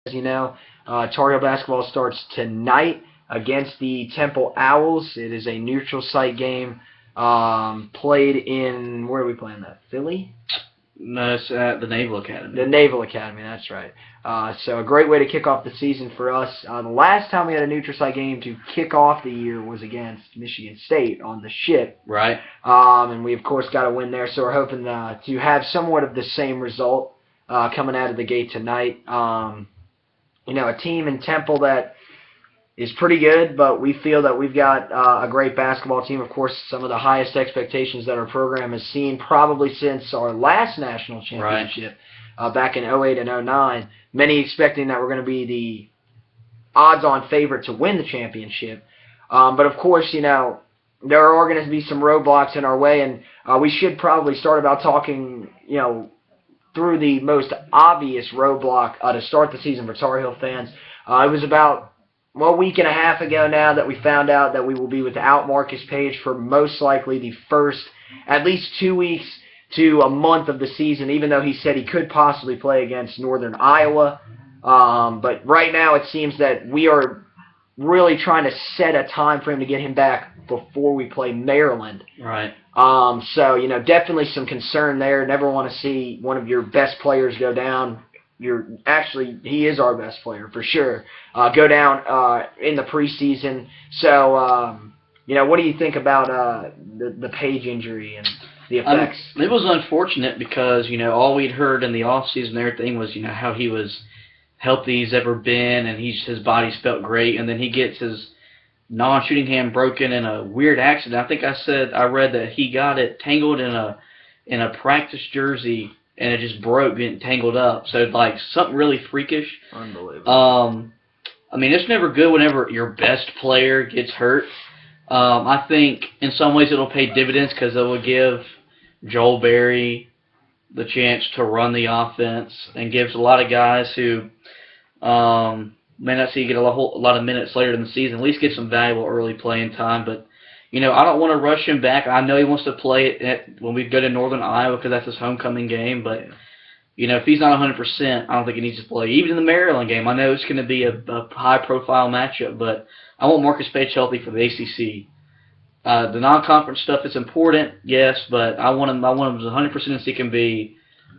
as you know, Tar Heel basketball starts tonight against the Temple Owls. It is a neutral site game played in, where are we playing that? Philly? No, it's at the Naval Academy. The Naval Academy, that's right. So a great way to kick off the season for us. The last time we had a neutral site game to kick off the year was against Michigan State on the ship. Right. And we, of course, got a win there. So we're hoping to have somewhat of the same result coming out of the gate tonight. A team in Temple that is pretty good, but we feel that we've got a great basketball team. Of course, some of the highest expectations that our program has seen probably since our last national championship back in 08 and 09. Many expecting that we're going to be the odds-on favorite to win the championship. But, of course, there are going to be some roadblocks in our way, and we should probably start about talking, through the most obvious roadblock to start the season for Tar Heel fans. It was about a week and a half ago now that we found out that we will be without Marcus Page for most likely the first at least 2 weeks to a month of the season, even though he said he could possibly play against Northern Iowa. But right now it seems that we are really trying to set a time for him to get him back before we play Maryland. Right. So, definitely some concern there. Never want to see one of your best players go down. He is our best player for sure. Go down in the preseason. So, what do you think about the Page injury and the effects? It was unfortunate because all we'd heard in the offseason and everything was how he was healthy he's ever been, and his body's felt great, and then he gets his non-shooting hand broken in a weird accident. I think I read that he got it tangled in a practice jersey. And it just broke, getting tangled up. So, something really freakish. Unbelievable. It's never good whenever your best player gets hurt. I think in some ways it'll pay dividends because it will give Joel Berry the chance to run the offense and gives a lot of guys who may not see get a lot of minutes later in the season, at least get some valuable early playing time. But I don't want to rush him back. I know he wants to play it when we go to Northern Iowa because that's his homecoming game. But, if he's not 100%, I don't think he needs to play. Even in the Maryland game, I know it's going to be a high-profile matchup, but I want Marcus Page healthy for the ACC. The non-conference stuff is important, yes, but I want him as 100% as he can be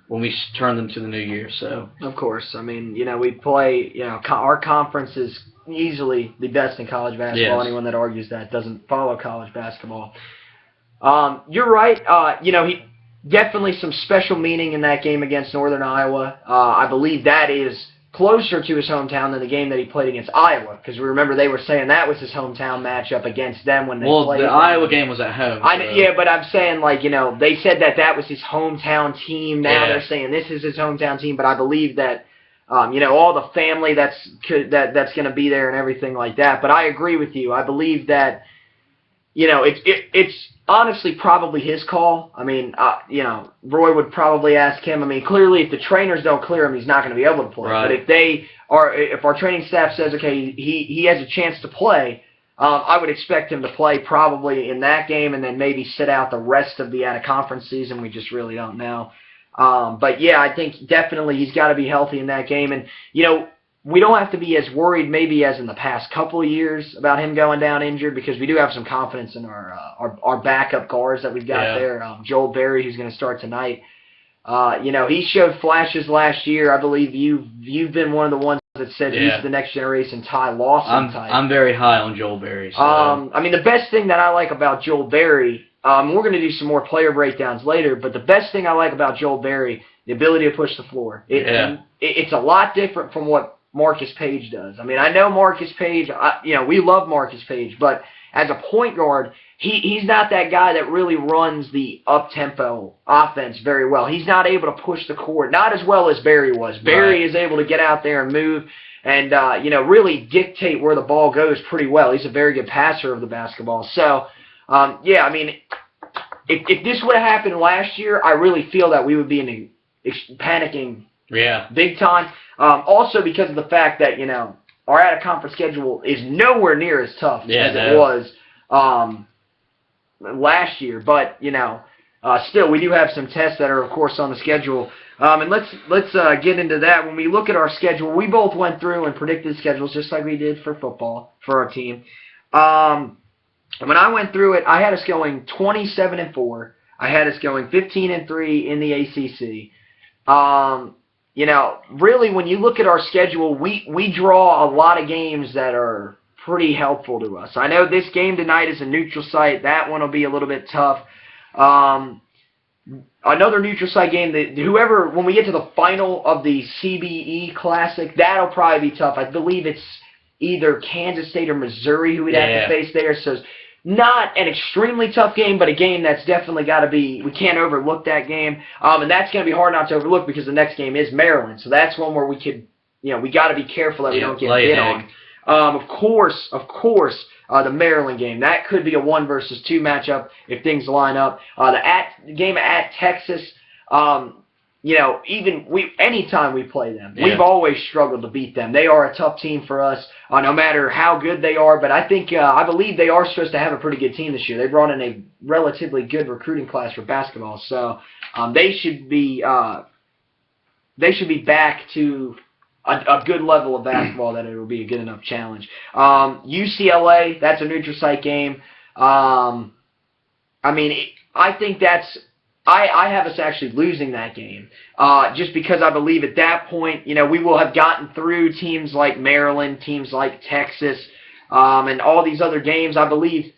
when we turn them to the new year. So of course. We play, our conference is easily the best in college basketball. Yes. Anyone that argues that doesn't follow college basketball. You're right. He definitely some special meaning in that game against Northern Iowa. I believe that is closer to his hometown than the game that he played against Iowa, because remember they were saying that was his hometown matchup against them when they played. Well, the Iowa game was at home. Yeah, but I'm saying they said that was his hometown team. Now they're saying this is his hometown team, but I believe that all the family that's going to be there and everything like that. But I agree with you. I believe that it's honestly probably his call. Roy would probably ask him. Clearly, if the trainers don't clear him, he's not going to be able to play. Right. But if our training staff says, okay, he has a chance to play, I would expect him to play probably in that game and then maybe sit out the rest of the out-of-conference season. We just really don't know. But yeah, I think definitely he's got to be healthy in that game. And, we don't have to be as worried maybe as in the past couple of years about him going down injured because we do have some confidence in our backup guards that we've got there. Joel Berry, who's going to start tonight. He showed flashes last year. I believe you've been one of the ones that said he's the next generation Ty Lawson type. I'm very high on Joel Berry. So. The best thing that I like about Joel Berry, we're going to do some more player breakdowns later, but the best thing I like about Joel Berry, the ability to push the floor. It's a lot different from what Marcus Page does. I know Marcus Page, we love Marcus Page, but as a point guard, he's not that guy that really runs the up-tempo offense very well. He's not able to push the court, not as well as Barry was. Barry is able to get out there and move and, really dictate where the ball goes pretty well. He's a very good passer of the basketball. So, if this would have happened last year, I really feel that we would be panicking big time. Also because of the fact that, our out-of-conference schedule is nowhere near as tough as it was last year. But, still, we do have some tests that are, of course, on the schedule And let's get into that. When we look at our schedule, we both went through and predicted schedules just like we did for football for our team. When I went through it, I had us going 27-4. I had us going 15-3 in the ACC. Really, when you look at our schedule, we draw a lot of games that are pretty helpful to us. I know this game tonight is a neutral site. That one will be a little bit tough. Another neutral site game, when we get to the final of the CBE Classic, that'll probably be tough. I believe it's either Kansas State or Missouri who we'd have to face there. So it's not an extremely tough game, but a game that's definitely got to be, we can't overlook that game. And that's going to be hard not to overlook because the next game is Maryland. So that's one where we could, we got to be careful that we don't get hit on. Of course, the Maryland game. That could be a 1 versus 2 matchup if things line up. The game at Texas, anytime we play them, we've always struggled to beat them. They are a tough team for us, no matter how good they are. But I believe they are supposed to have a pretty good team this year. They brought in a relatively good recruiting class for basketball, so they should be back to a good level of basketball that it will be a good enough challenge. UCLA, that's a neutral site game. I think I have us actually losing that game just because I believe at that point, we will have gotten through teams like Maryland, teams like Texas, and all these other games. I believe,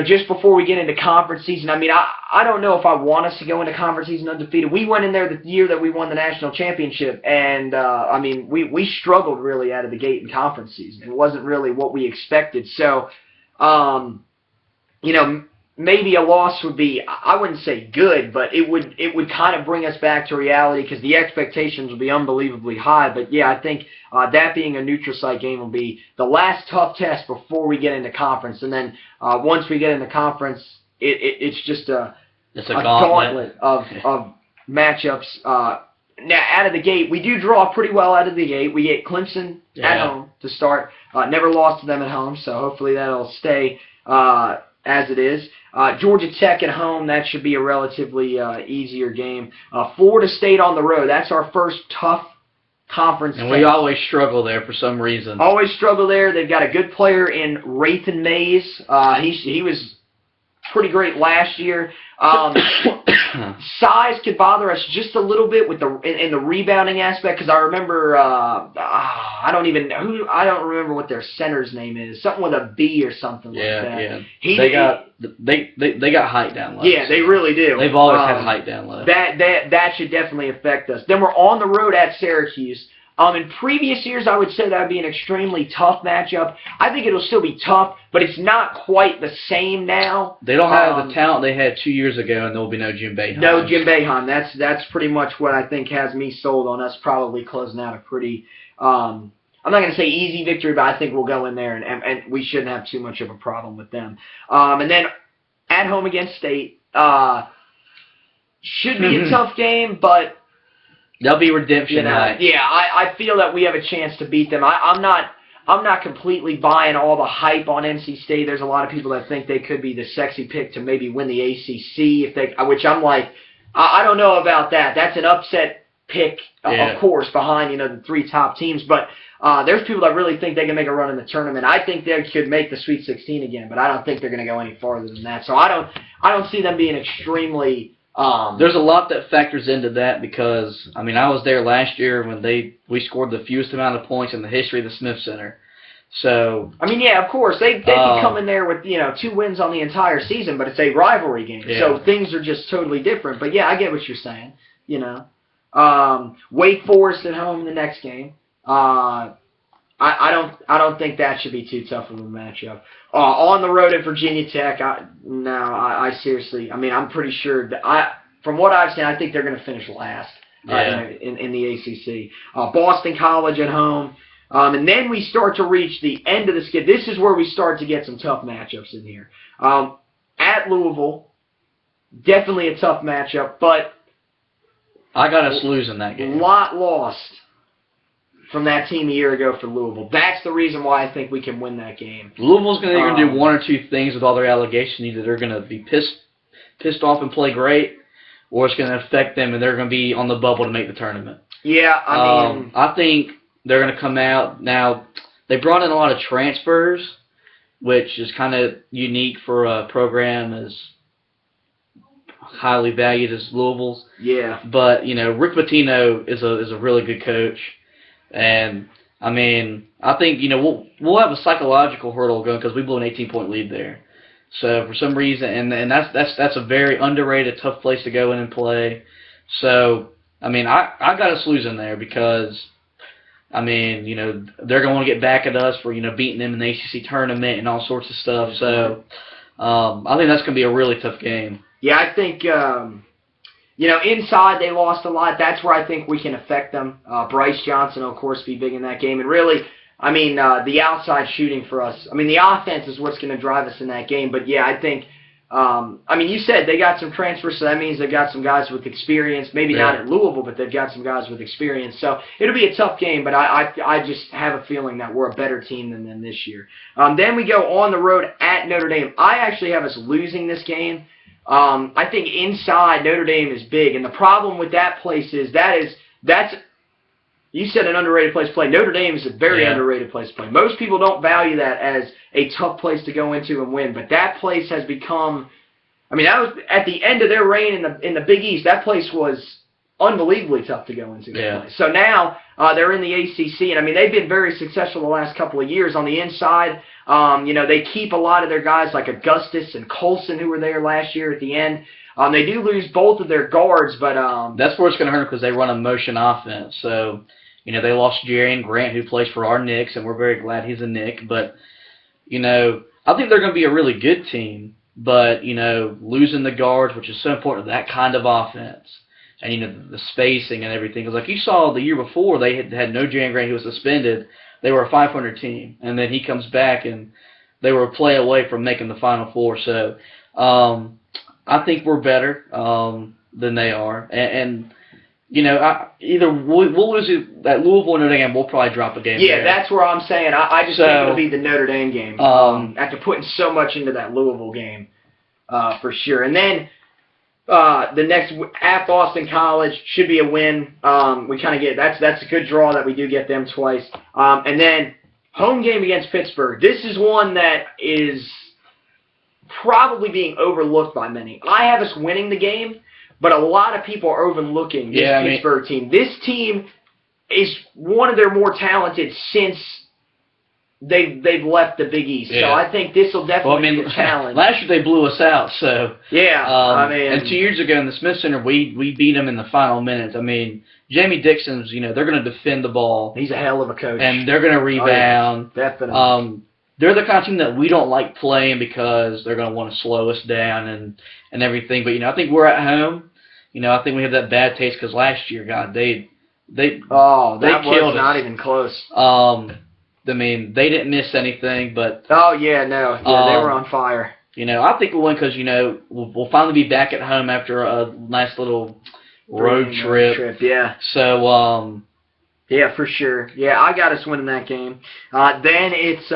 just before we get into conference season, I don't know if I want us to go into conference season undefeated. We went in there the year that we won the national championship, and, we struggled really out of the gate in conference season. It wasn't really what we expected. So, maybe a loss would be, I wouldn't say good, but it would kind of bring us back to reality because the expectations would be unbelievably high. But, yeah, I think that being a neutral site game will be the last tough test before we get into conference. And then once we get into conference, it's just a gauntlet of matchups. Now, out of the gate, we do draw pretty well out of the gate. We get Clemson at home to start. Never lost to them at home, so hopefully that'll stay as it is. Georgia Tech at home, that should be a relatively easier game. Florida State on the road, that's our first tough conference. And we always struggle there for some reason. Always struggle there. They've got a good player in Rathan Mays. He was pretty great last year. Size could bother us just a little bit with in the rebounding aspect because I remember I don't remember what their center's name is. Something with a B or something like that. Yeah. They got height down low. Yeah, they really do. They've always had height down low. That should definitely affect us. Then we're on the road at Syracuse. In previous years, I would say that would be an extremely tough matchup. I think it'll still be tough, but it's not quite the same now. They don't have the talent they had 2 years ago, and there will be no Jim Boeheim. No Jim Boeheim. That's pretty much what I think has me sold on us probably closing out a pretty, I'm not going to say easy victory, but I think we'll go in there, and we shouldn't have too much of a problem with them. And then at home against State, should be a tough game, but there'll be redemption night. Yeah, I feel that we have a chance to beat them. I'm not completely buying all the hype on NC State. There's a lot of people that think they could be the sexy pick to maybe win the ACC, which I'm like, I don't know about that. That's an upset pick, of course, behind the 3 top teams. But there's people that really think they can make a run in the tournament. I think they could make the Sweet 16 again, but I don't think they're going to go any farther than that. So I don't see them being extremely. There's a lot that factors into that because, I was there last year when we scored the fewest amount of points in the history of the Smith Center. So yeah, of course they could come in there with 2 wins on the entire season, but it's a rivalry game, so things are just totally different. But yeah, I get what you're saying. Wake Forest at home in the next game. I don't think that should be too tough of a matchup. On the road at Virginia Tech, I seriously, I'm pretty sure that from what I've seen, I think they're going to finish last in the ACC. Boston College at home, and then we start to reach the end of the skid. This is where we start to get some tough matchups in here. At Louisville, definitely a tough matchup, but I got us losing that game. Lot lost from that team a year ago for Louisville. That's the reason why I think we can win that game. Louisville's going to do 1 or 2 things with all their allegations. Either they're going to be pissed off and play great, or it's going to affect them and they're going to be on the bubble to make the tournament. Yeah, I mean, I think they're going to come out. Now, they brought in a lot of transfers, which is kind of unique for a program as highly valued as Louisville's. Yeah. But, Rick Pitino is a really good coach. And, I mean, I think, we'll have a psychological hurdle going because we blew an 18-point lead there. So, for some reason, and that's a very underrated, tough place to go in and play. So, I mean, I got us losing there because, I mean, they're going to want to get back at us for, beating them in the ACC tournament and all sorts of stuff. So, I think that's going to be a really tough game. Yeah, I think, inside they lost a lot. That's where I think we can affect them. Bryce Johnson, of course, be big in that game. And really, I mean, the outside shooting for us. I mean, the offense is what's going to drive us in that game. But, yeah, I think, I mean, you said they got some transfers, so that means they've got some guys with experience. Maybe not at Louisville, but they've got some guys with experience. So it'll be a tough game, but I just have a feeling that we're a better team than them this year. Then we go on the road at Notre Dame. I actually have us losing this game. I think inside Notre Dame is big, and the problem with that place is that's you said an underrated place to play. Notre Dame is a very underrated place to play. Most people don't value that as a tough place to go into and win, but that place has become. I mean, that was at the end of their reign in the Big East. That place was unbelievably tough to go into. So now they're in the ACC, and I mean they've been very successful the last couple of years on the inside. They keep a lot of their guys like Augustus and Colson who were there last year at the end. They do lose both of their guards, but that's where it's going to hurt because they run a motion offense. So they lost Jarian Grant who plays for our Knicks, and we're very glad he's a Knick. But I think they're going to be a really good team. But losing the guards, which is so important to that kind of offense. And, the spacing and everything. Because like you saw the year before, they had no Jarian Grant. He was suspended. They were a 500 team. And then he comes back, and they were a play away from making the Final Four. So I think we're better than they are. And either we'll lose it at Louisville or Notre Dame. We'll probably drop a game. Yeah, there. That's where I'm saying. I just think it'll be the Notre Dame game. After putting so much into that Louisville game, for sure. And then the next at Boston College should be a win. We kind of get that's a good draw that we do get them twice. And then home game against Pittsburgh. This is one that is probably being overlooked by many. I have us winning the game, but a lot of people are overlooking this Pittsburgh team. This team is one of their more talented since they've left the Big East. So I think this will definitely be a challenge. Last year they blew us out. So and 2 years ago in the Smith Center we beat them in the final minutes. I mean, Jamie Dixon's they're going to defend the ball. He's a hell of a coach, and they're going to rebound. Oh, yeah. Definitely. They're the kind of team that we don't like playing because they're going to want to slow us down and everything. But I think we're at home. I think we have that bad taste because last year, God, they killed us. Not even close. I mean, they didn't miss anything, but they were on fire. I think we'll win because we'll finally be back at home after a nice little road trip. Yeah. So yeah, for sure. Yeah, I got us winning that game. Then it's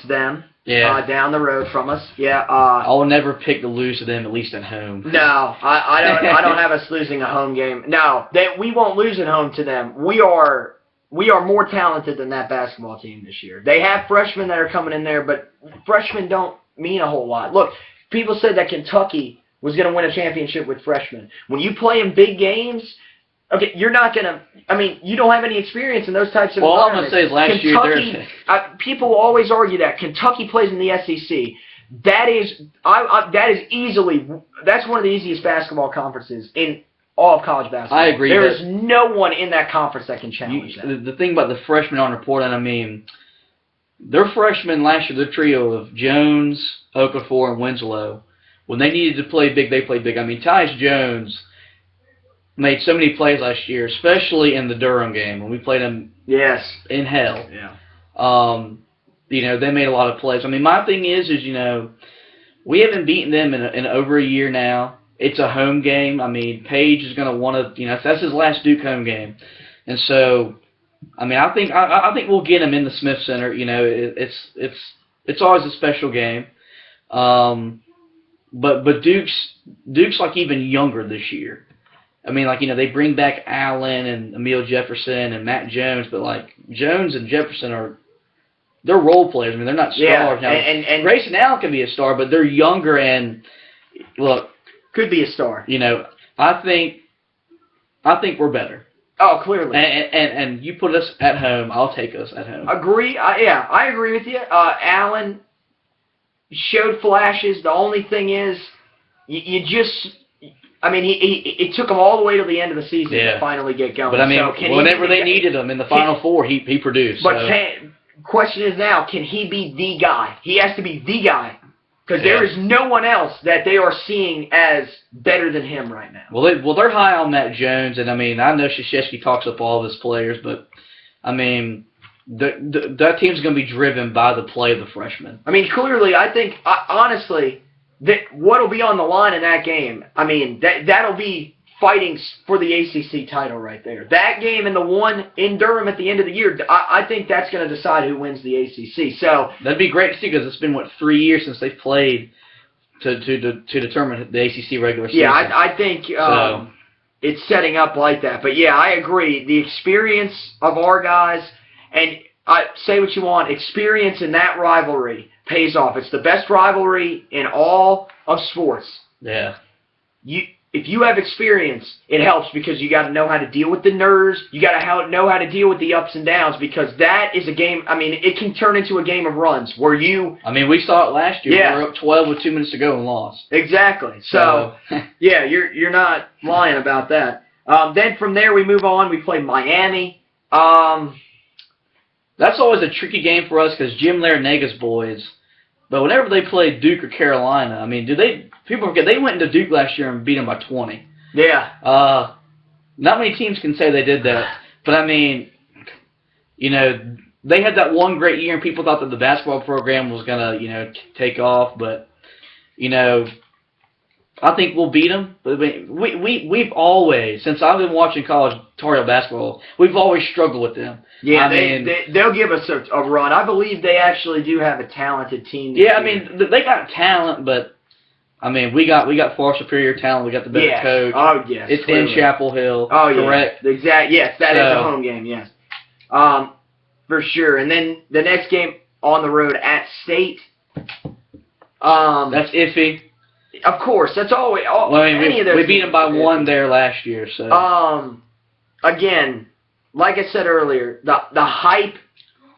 them. Yeah. Down the road from us. Yeah. I'll never pick to lose to them, at least at home. No, I don't. I don't have us losing a home game. No, we won't lose at home to them. We are more talented than that basketball team this year. They have freshmen that are coming in there, but freshmen don't mean a whole lot. Look, people said that Kentucky was going to win a championship with freshmen. When you play in big games, okay, you're not going to – I mean, you don't have any experience in those types of environments. All I'm going to say is last year – people will always argue that. Kentucky plays in the SEC. That is easily – that's one of the easiest basketball conferences in all of college basketball. I agree. There is no one in that conference that can challenge that. The thing about the freshmen on report, and I mean, their freshmen last year, their trio of Jones, Okafor, and Winslow, when they needed to play big, they played big. I mean, Tyus Jones made so many plays last year, especially in the Durham game when we played them in hell. Yeah. They made a lot of plays. I mean, my thing is we haven't beaten them in over a year now. It's a home game. I mean, Page is going to want to, that's his last Duke home game. And so, I mean, I think we'll get him in the Smith Center. It's always a special game. but Duke's like even younger this year. I mean, like, they bring back Allen and Emil Jefferson and Matt Jones, but like Jones and Jefferson they're role players. I mean, they're not stars now. And Grayson Allen can be a star, but they're younger and look, could be a star. I think we're better. Oh, clearly. And you put us at home, I'll take us at home. Agree. I agree with you. Allen showed flashes. The only thing is, it took him all the way to the end of the season to finally get going. But I mean, whenever they needed him in the Final Four, he produced. But question is now, can he be the guy? He has to be the guy. Because there is no one else that they are seeing as better than him right now. Well, they're high on Matt Jones, and I mean, I know Krzyzewski talks up all of his players, but I mean, that team's going to be driven by the play of the freshmen. I mean, clearly, I think honestly, that what'll be on the line in that game, I mean, that'll be fighting for the ACC title right there. That game and the one in Durham at the end of the year, I think that's going to decide who wins the ACC. So that'd be great to see because it's been 3 years since they've played to determine the ACC regular season. Yeah, I think it's setting up like that. But yeah, I agree. The experience of our guys, and say what you want, experience in that rivalry pays off. It's the best rivalry in all of sports. Yeah. If you have experience, it helps because you got to know how to deal with the nerves. You got to know how to deal with the ups and downs because that is a game. I mean, it can turn into a game of runs where you. I mean, we saw it last year. Yeah. We were up 12 with 2 minutes to go and lost. Exactly. So yeah, you're not lying about that. Then from there we move on. We play Miami. That's always a tricky game for us because Jim Larenega's boys. But whenever they play Duke or Carolina, I mean, people forget they went into Duke last year and beat them by 20. Yeah. Not many teams can say they did that. But I mean, they had that one great year and people thought that the basketball program was gonna, take off. But, I think we'll beat them. But we've always, since I've been watching college Tar Heel basketball, we've always struggled with them. Yeah, they'll give us a run. I believe they actually do have a talented team. Yeah, I mean, they got talent, but I mean, we got far superior talent. We got the better coach. Oh, yes. It's clearly in Chapel Hill. Oh, correct. Yeah. Exactly. Yes, that is a home game. Yes, for sure. And then the next game on the road at State. That's iffy. Of course, that's always we beat them by 1 there last year. So again, like I said earlier, the hype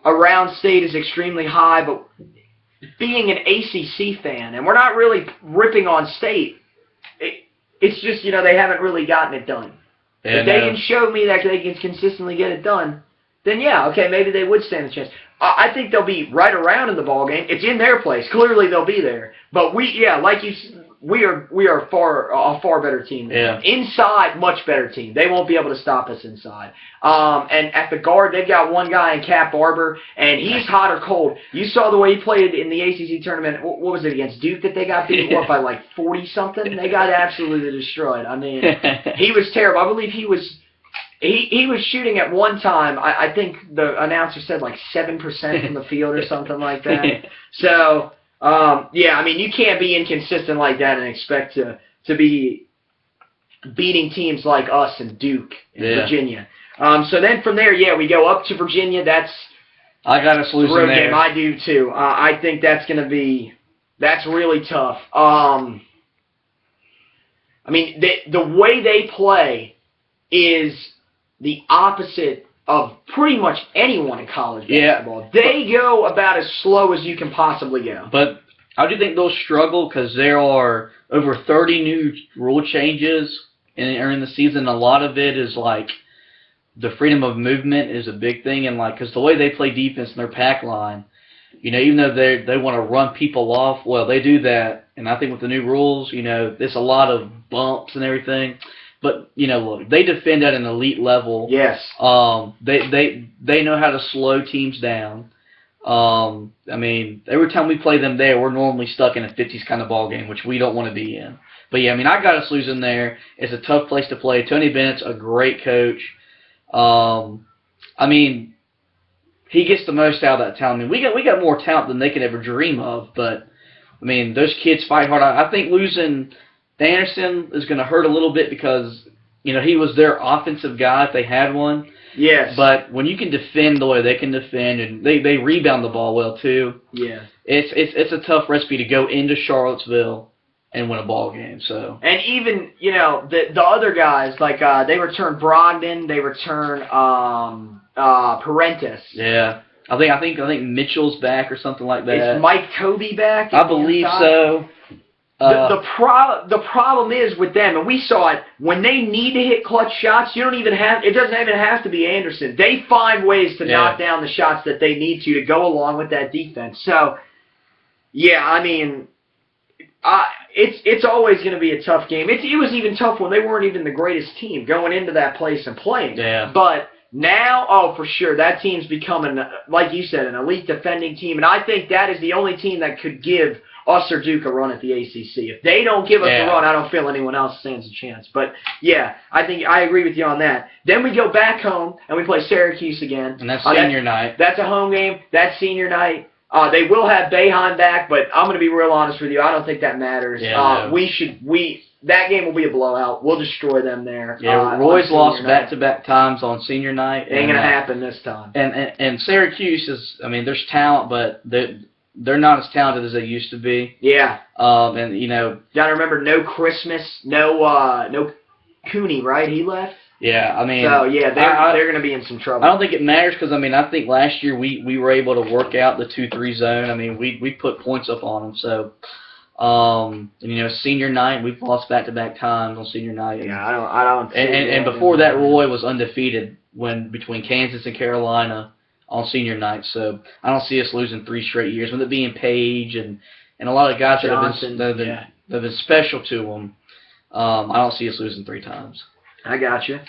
around State is extremely high, but being an ACC fan, and we're not really ripping on State, it's just they haven't really gotten it done. Yeah, if they can show me that they can consistently get it done, then yeah, okay, maybe they would stand a chance. I think they'll be right around in the ball game. It's in their place. Clearly, they'll be there. But we are a far better team. Yeah. Inside, much better team. They won't be able to stop us inside. And at the guard, they've got one guy in Cap Barber, and he's hot or cold. You saw the way he played in the ACC tournament. What was it against Duke that they got beat by like 40 something? They got absolutely destroyed. I mean, he was terrible. I believe he was shooting at one time. I think the announcer said like 7% from the field or something like that. So. Yeah, I mean, you can't be inconsistent like that and expect to be beating teams like us and Duke and Virginia. So then from there, we go up to Virginia. I got us losing road there. Game. I do too. I think that's really tough. I mean, the way they play is the opposite of pretty much anyone in college basketball. They go about as slow as you can possibly go. But I do think they'll struggle because there are over 30 new rule changes in the season. A lot of it is like the freedom of movement is a big thing, and because the way they play defense in their pack line, even though they want to run people off, well, they do that. And I think with the new rules, there's a lot of bumps and everything. But, look, they defend at an elite level. Yes. They know how to slow teams down. I mean, every time we play them there, we're normally stuck in a 50s kind of ball game, which we don't want to be in. But, yeah, I mean, I got us losing there. It's a tough place to play. Tony Bennett's a great coach. I mean, he gets the most out of that talent. I mean, we got more talent than they could ever dream of, but I mean, those kids fight hard. I think losing Anderson is going to hurt a little bit because, he was their offensive guy if they had one. Yes. But when you can defend the way they can defend, and they rebound the ball well too. Yeah. It's a tough recipe to go into Charlottesville and win a ball game. So. And even the other guys like they return Brogdon, they return Parentis. Yeah. I think Mitchell's back or something like that. Is Mike Toby back? I believe so. The problem is with them, and we saw it, when they need to hit clutch shots, it doesn't even have to be Anderson. They find ways to knock down the shots that they need to go along with that defense. So, yeah, I mean, it's always going to be a tough game. It was even tough when they weren't even the greatest team going into that place and playing. Yeah. But now, for sure, that team's becoming, like you said, an elite defending team, and I think that is the only team that could give us or Duke a run at the ACC. If they don't give us a run, I don't feel anyone else stands a chance. But, yeah, I agree with you on that. Then we go back home, and we play Syracuse again. And that's senior night. That's a home game. That's senior night. They will have Boeheim back, but I'm going to be real honest with you. I don't think that matters. Yeah, that game will be a blowout. We'll destroy them there. Yeah, Roy's lost back-to-back times on senior night. Ain't going to happen this time. And Syracuse is, there's talent, but they're not as talented as they used to be. Yeah. And gotta remember, no Christmas, no Cooney, right? He left. Yeah, So yeah, they're going to be in some trouble. I don't think it matters because I think last year we were able to work out the 2-3 zone. We put points up on them. So, senior night we've lost back-to-back times on senior night. Yeah, I don't. And before that, Roy was undefeated between Kansas and Carolina on senior night. So I don't see us losing 3 straight years. With it being Page and a lot of guys that have been special to them, I don't see us losing 3 times. I got you.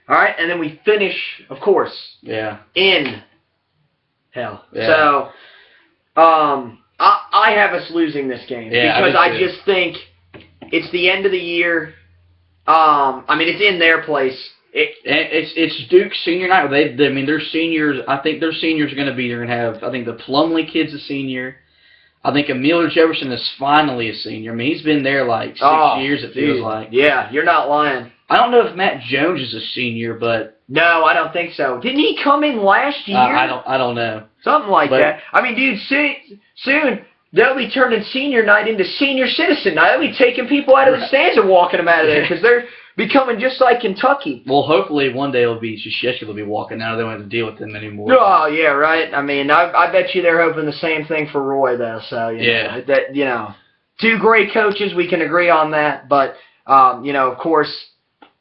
All right, and then we finish, of course. Yeah. In hell. Yeah. So, I have us losing this game because I just think it's the end of the year. It's in their place. It's Duke's senior night. Their seniors. I think their seniors are going to be. They're going to have. I think the Plumlee kid's a senior. I think Emilio Jefferson is finally a senior. He's been there like 6 years. It feels like. Yeah, you're not lying. I don't know if Matt Jones is a senior, but no, I don't think so. Didn't he come in last year? I don't know. Something like that. Dude, soon they'll be turning senior night into senior citizen night. They'll be taking people out of the stands and walking them out of there because they're becoming just like Kentucky. Well, hopefully one day Krzyzewski will be walking out. They won't have to deal with them anymore. Oh yeah, right. I bet you they're hoping the same thing for Roy though. So two great coaches. We can agree on that, but of course.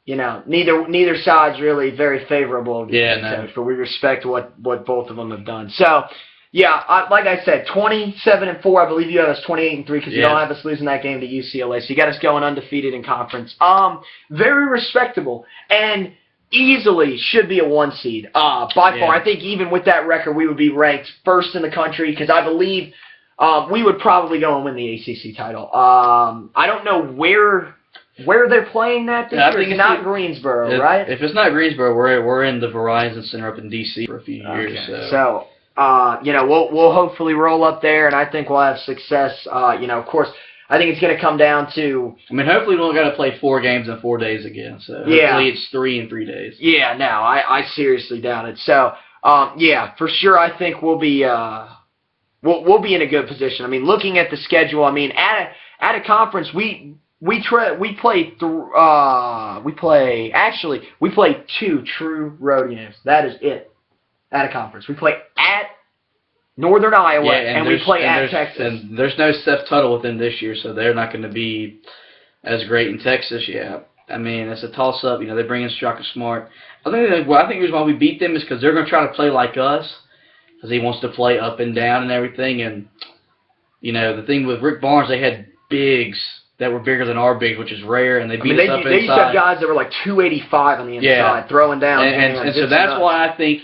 Neither side's really very favorable. Coach, but we respect what both of them have done. So, like I said, 27-4. I believe you have us 28-3 because you don't have us losing that game to UCLA. So you got us going undefeated in conference. Very respectable and easily should be a 1 seed. By far, I think even with that record, we would be ranked first in the country because I believe we would probably go and win the ACC title. I don't know where they're playing that this year. I think it's not Greensboro, right? If it's not Greensboro, we're in the Verizon Center up in D.C. for a few years. Okay. So we'll hopefully roll up there, and I think we'll have success. Of course, I think it's going to come down to. Hopefully we don't got to play 4 games in 4 days again. So hopefully it's 3 in 3 days. Yeah, no, I seriously doubt it. So for sure, I think we'll be in a good position. Looking at the schedule, at a conference we play 2 true road games. That is it at a conference. We play at Northern Iowa and we play at Texas. And there's no Seth Tuttle with them this year, so they're not going to be as great in Texas. Yeah, it's a toss-up. They bring in Shaka Smart. I think the reason why we beat them is because they're going to try to play like us because he wants to play up and down and everything. And the thing with Rick Barnes, they had bigs that were bigger than our bigs, which is rare, and they beat us up inside. They used to have guys that were like 285 on the inside, throwing down. And so that's why I think,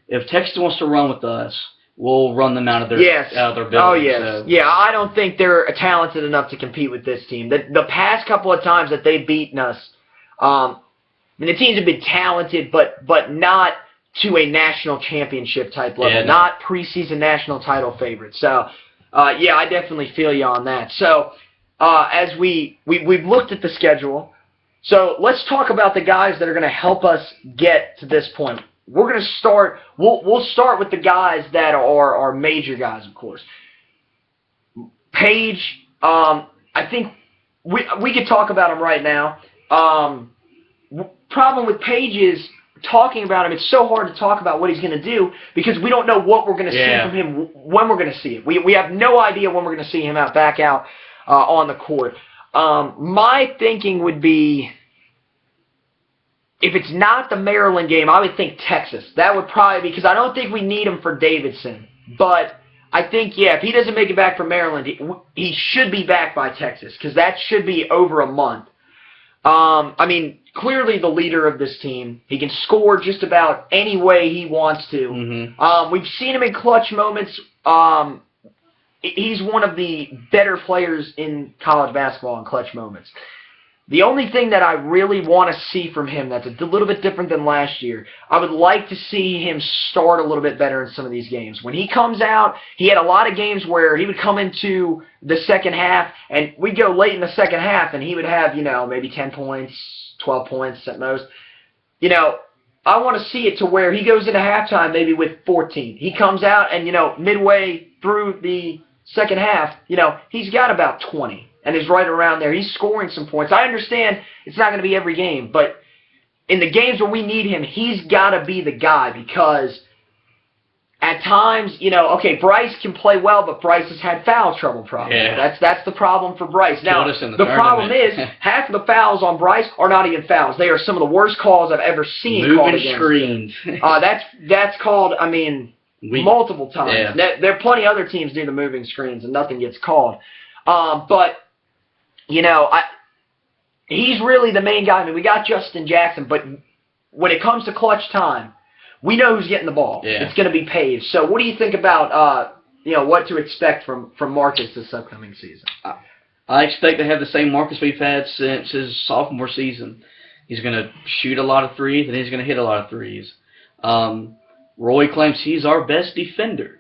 if Texas wants to run with us, we'll run them out of their building. Oh, yes. So. Yeah, I don't think they're talented enough to compete with this team. The past couple of times that they've beaten us, the teams have been talented, but not to a national championship type level, not preseason national title favorites. So, Yeah, I definitely feel you on that. So, as we've looked at the schedule, so let's talk about the guys that are going to help us get to this point. We're going to start. We'll start with the guys that are major guys, of course. Page. I think we could talk about him right now. Problem with Page is talking about him. It's so hard to talk about what he's going to do because we don't know what we're going to see from him when we're going to see it. We have no idea when we're going to see him back out on the court. My thinking would be, if it's not the Maryland game, I would think Texas. That would probably, because I don't think we need him for Davidson. But I think, if he doesn't make it back from Maryland, he should be back by Texas, because that should be over a month. I mean, clearly the leader of this team. He can score just about any way he wants to. Mm-hmm. We've seen him in clutch moments. He's one of the better players in college basketball in clutch moments. The only thing that I really want to see from him that's a little bit different than last year, I would like to see him start a little bit better in some of these games. When he comes out, he had a lot of games where he would come into the second half, and we'd go late in the second half, and he would have, maybe 10 points, 12 points at most. I want to see it to where he goes into halftime maybe with 14. He comes out, and, midway through the second half, he's got about 20. And is right around there. He's scoring some points. I understand it's not going to be every game, but in the games where we need him, he's got to be the guy, because at times, okay, Bryce can play well, but Bryce has had foul trouble problems. Yeah. That's the problem for Bryce. Now, the problem is, half of the fouls on Bryce are not even fouls. They are some of the worst calls I've ever seen called against screens. That's called, multiple times. Yeah. There are plenty of other teams do the moving screens, and nothing gets called. But he's really the main guy. We got Justin Jackson, but when it comes to clutch time, we know who's getting the ball. Yeah. It's going to be Page. So what do you think about, what to expect from Marcus this upcoming season? I expect to have the same Marcus we've had since his sophomore season. He's going to shoot a lot of threes, and he's going to hit a lot of threes. Roy claims he's our best defender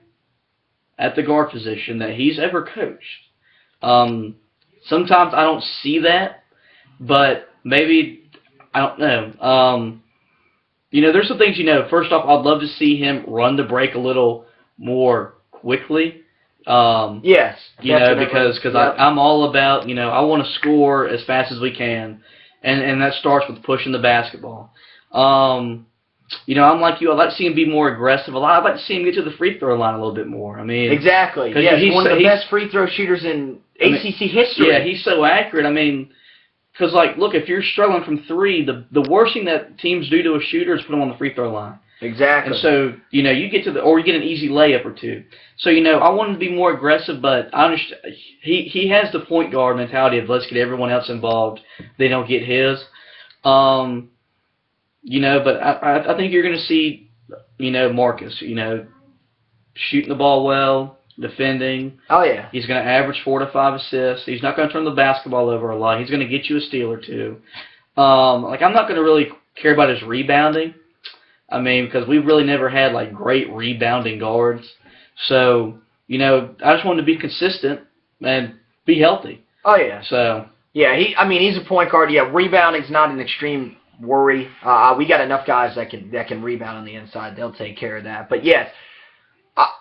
at the guard position that he's ever coached. Sometimes I don't see that, but maybe, I don't know. There's some things, first off, I'd love to see him run the break a little more quickly. Yes. Because I'm all about, I want to score as fast as we can, and that starts with pushing the basketball. I'm like you. I'd like to see him be more aggressive. I'd like to see him get to the free throw line a little bit more. Exactly. Yeah, he's one of the best free throw shooters in ACC history. Yeah, he's so accurate. Because, look, if you're struggling from three, the worst thing that teams do to a shooter is put him on the free throw line. Exactly. And so, you get to or you get an easy layup or two. So, I want him to be more aggressive, but I understand he has the point guard mentality of let's get everyone else involved. They don't get his. But I think you're going to see, Marcus, shooting the ball well, defending. Oh, yeah. He's going to average 4 to 5 assists. He's not going to turn the basketball over a lot. He's going to get you a steal or two. I'm not going to really care about his rebounding. Because we've really never had, great rebounding guards. So, I just want him to be consistent and be healthy. Oh, yeah. So. Yeah, he's a point guard. Yeah, rebounding's not an extreme worry. We got enough guys that can rebound on the inside. They'll take care of that. But, yes,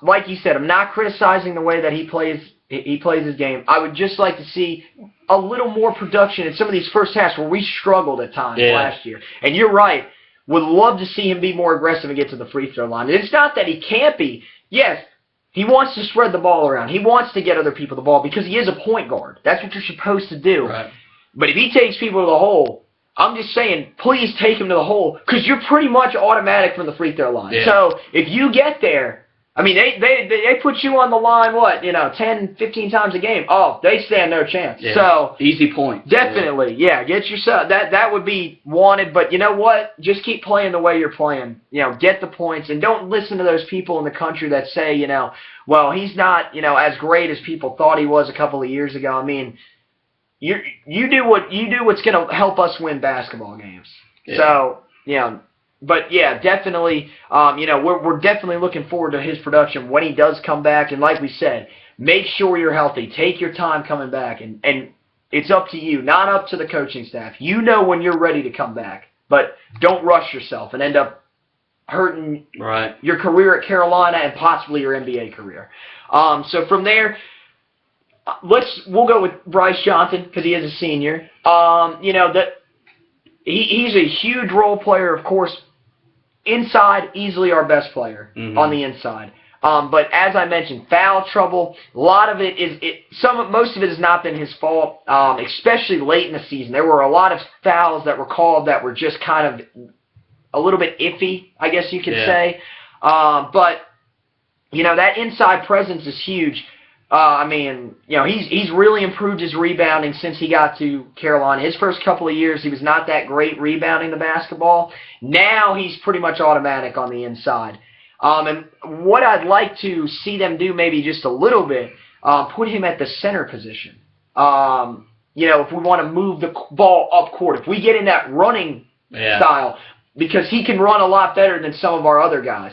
like you said, I'm not criticizing the way that he plays his game. I would just like to see a little more production in some of these first halves where we struggled at times last year. And you're right. Would love to see him be more aggressive and get to the free throw line. And it's not that he can't be. Yes, he wants to spread the ball around. He wants to get other people the ball because he is a point guard. That's what you're supposed to do. Right. But if he takes people to the hole, I'm just saying, please take him to the hole because you're pretty much automatic from the free throw line. Yeah. So if you get there, they put you on the line, 10, 15 times a game. Oh, they stand no chance. Yeah. So easy point. Definitely, get yourself that would be wanted. But you know what? Just keep playing the way you're playing. Get the points and don't listen to those people in the country that say, well, he's not, as great as people thought he was a couple of years ago. You do what's going to help us win basketball games. Yeah. So, But yeah, definitely, we're definitely looking forward to his production when he does come back. And like we said, make sure you're healthy. Take your time coming back, and it's up to you, not up to the coaching staff. You know when you're ready to come back, but don't rush yourself and end up hurting your career at Carolina and possibly your NBA career. So from there, we'll go with Bryce Johnson because he is a senior. He's a huge role player, of course. Inside, easily our best player on the inside. But as I mentioned, foul trouble. A lot of it most of it has not been his fault, especially late in the season. There were a lot of fouls that were called that were just kind of a little bit iffy, I guess you could say. But that inside presence is huge. He's really improved his rebounding since he got to Carolina. His first couple of years, he was not that great rebounding the basketball. Now he's pretty much automatic on the inside. And what I'd like to see them do maybe just a little bit, put him at the center position. If we want to move the ball up court, if we get in that running style, because he can run a lot better than some of our other guys,